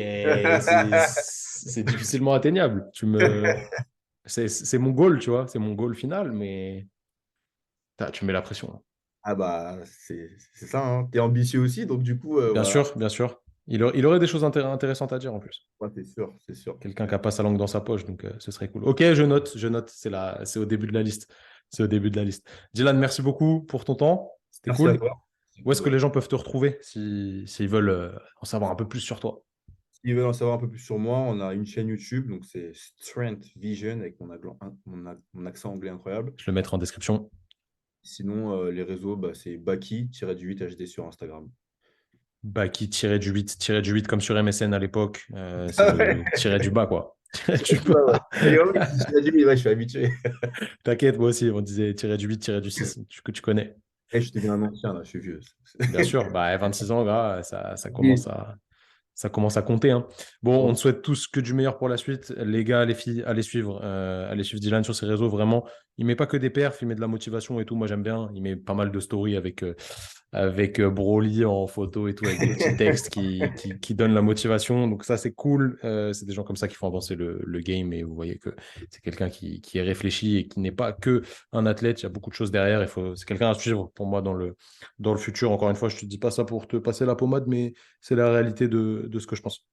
c'est difficilement atteignable. C'est mon goal, tu vois. C'est mon goal final, mais tu mets la pression. Ah bah, c'est ça, hein. T'es ambitieux aussi, donc du coup, Bien voilà. sûr, bien sûr. Il aurait des choses intéressantes à dire en plus. Ouais, c'est sûr, c'est sûr. Quelqu'un qui a pas sa langue dans sa poche, donc ce serait cool. Ok, je note, c'est au début de la liste. C'est au début de la liste. Dylan, merci beaucoup pour ton temps. C'était Merci à cool. toi. C'est Où cool, est-ce que ouais. les gens peuvent te retrouver s'ils veulent en savoir un peu plus sur toi? S'ils veulent en savoir un peu plus sur moi, on a une chaîne YouTube, donc c'est Strength Vision avec mon accent anglais incroyable. Je le mettrai en description. Sinon, les réseaux, bah, c'est Baki-8 HD sur Instagram. Baki du 8 comme sur MSN à l'époque. C'est Ah ouais, le tiré du bas, quoi. Tiré du ouais, ouais. bas. Et ouais, si tiré du 8, ouais, je suis habitué. T'inquiète, moi aussi, on disait tiré du 8, tiré du 6, que tu connais. Eh, je deviens un ancien, là, je suis vieux. Bien sûr, bah, 26 ans, gars, ça commence à compter, hein. Bon, on te souhaite tous que du meilleur pour la suite. Les gars, les filles, allez suivre Dylan sur ses réseaux. Vraiment, il met pas que des perfs, il met de la motivation et tout. Moi, j'aime bien. Il met pas mal de stories avec Broly en photo et tout, avec des petits textes qui donnent la motivation. Donc ça, c'est cool. C'est des gens comme ça qui font avancer le game. Et vous voyez que c'est quelqu'un qui est réfléchi et qui n'est pas que un athlète. Il y a beaucoup de choses derrière. C'est quelqu'un à suivre pour moi dans le futur. Encore une fois, je te dis pas ça pour te passer la pommade, mais c'est la réalité de ce que je pense.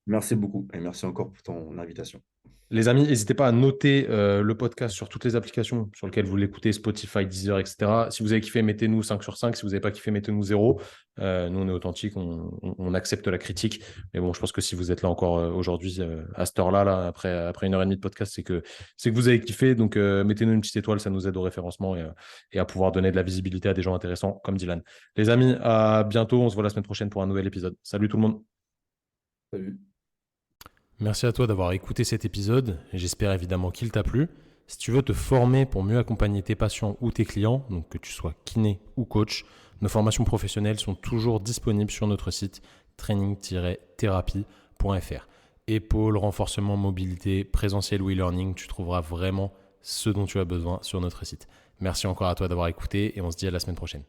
Merci beaucoup et merci encore pour ton invitation. Les amis, n'hésitez pas à noter le podcast sur toutes les applications sur lesquelles vous l'écoutez, Spotify, Deezer, etc. Si vous avez kiffé, mettez-nous 5 sur 5. Si vous n'avez pas kiffé, mettez-nous 0. Nous, on est authentiques, on accepte la critique. Mais bon, je pense que si vous êtes là encore aujourd'hui, à cette heure-là, là, après 1 heure et demie de podcast, c'est que vous avez kiffé. Donc, mettez-nous une petite étoile, ça nous aide au référencement et à pouvoir donner de la visibilité à des gens intéressants comme Dylan. Les amis, à bientôt. On se voit la semaine prochaine pour un nouvel épisode. Salut tout le monde. Salut. Merci à toi d'avoir écouté cet épisode. J'espère évidemment qu'il t'a plu. Si tu veux te former pour mieux accompagner tes patients ou tes clients, donc que tu sois kiné ou coach, nos formations professionnelles sont toujours disponibles sur notre site training-thérapie.fr. Épaule, renforcement, mobilité, présentiel ou e-learning, tu trouveras vraiment ce dont tu as besoin sur notre site. Merci encore à toi d'avoir écouté et on se dit à la semaine prochaine.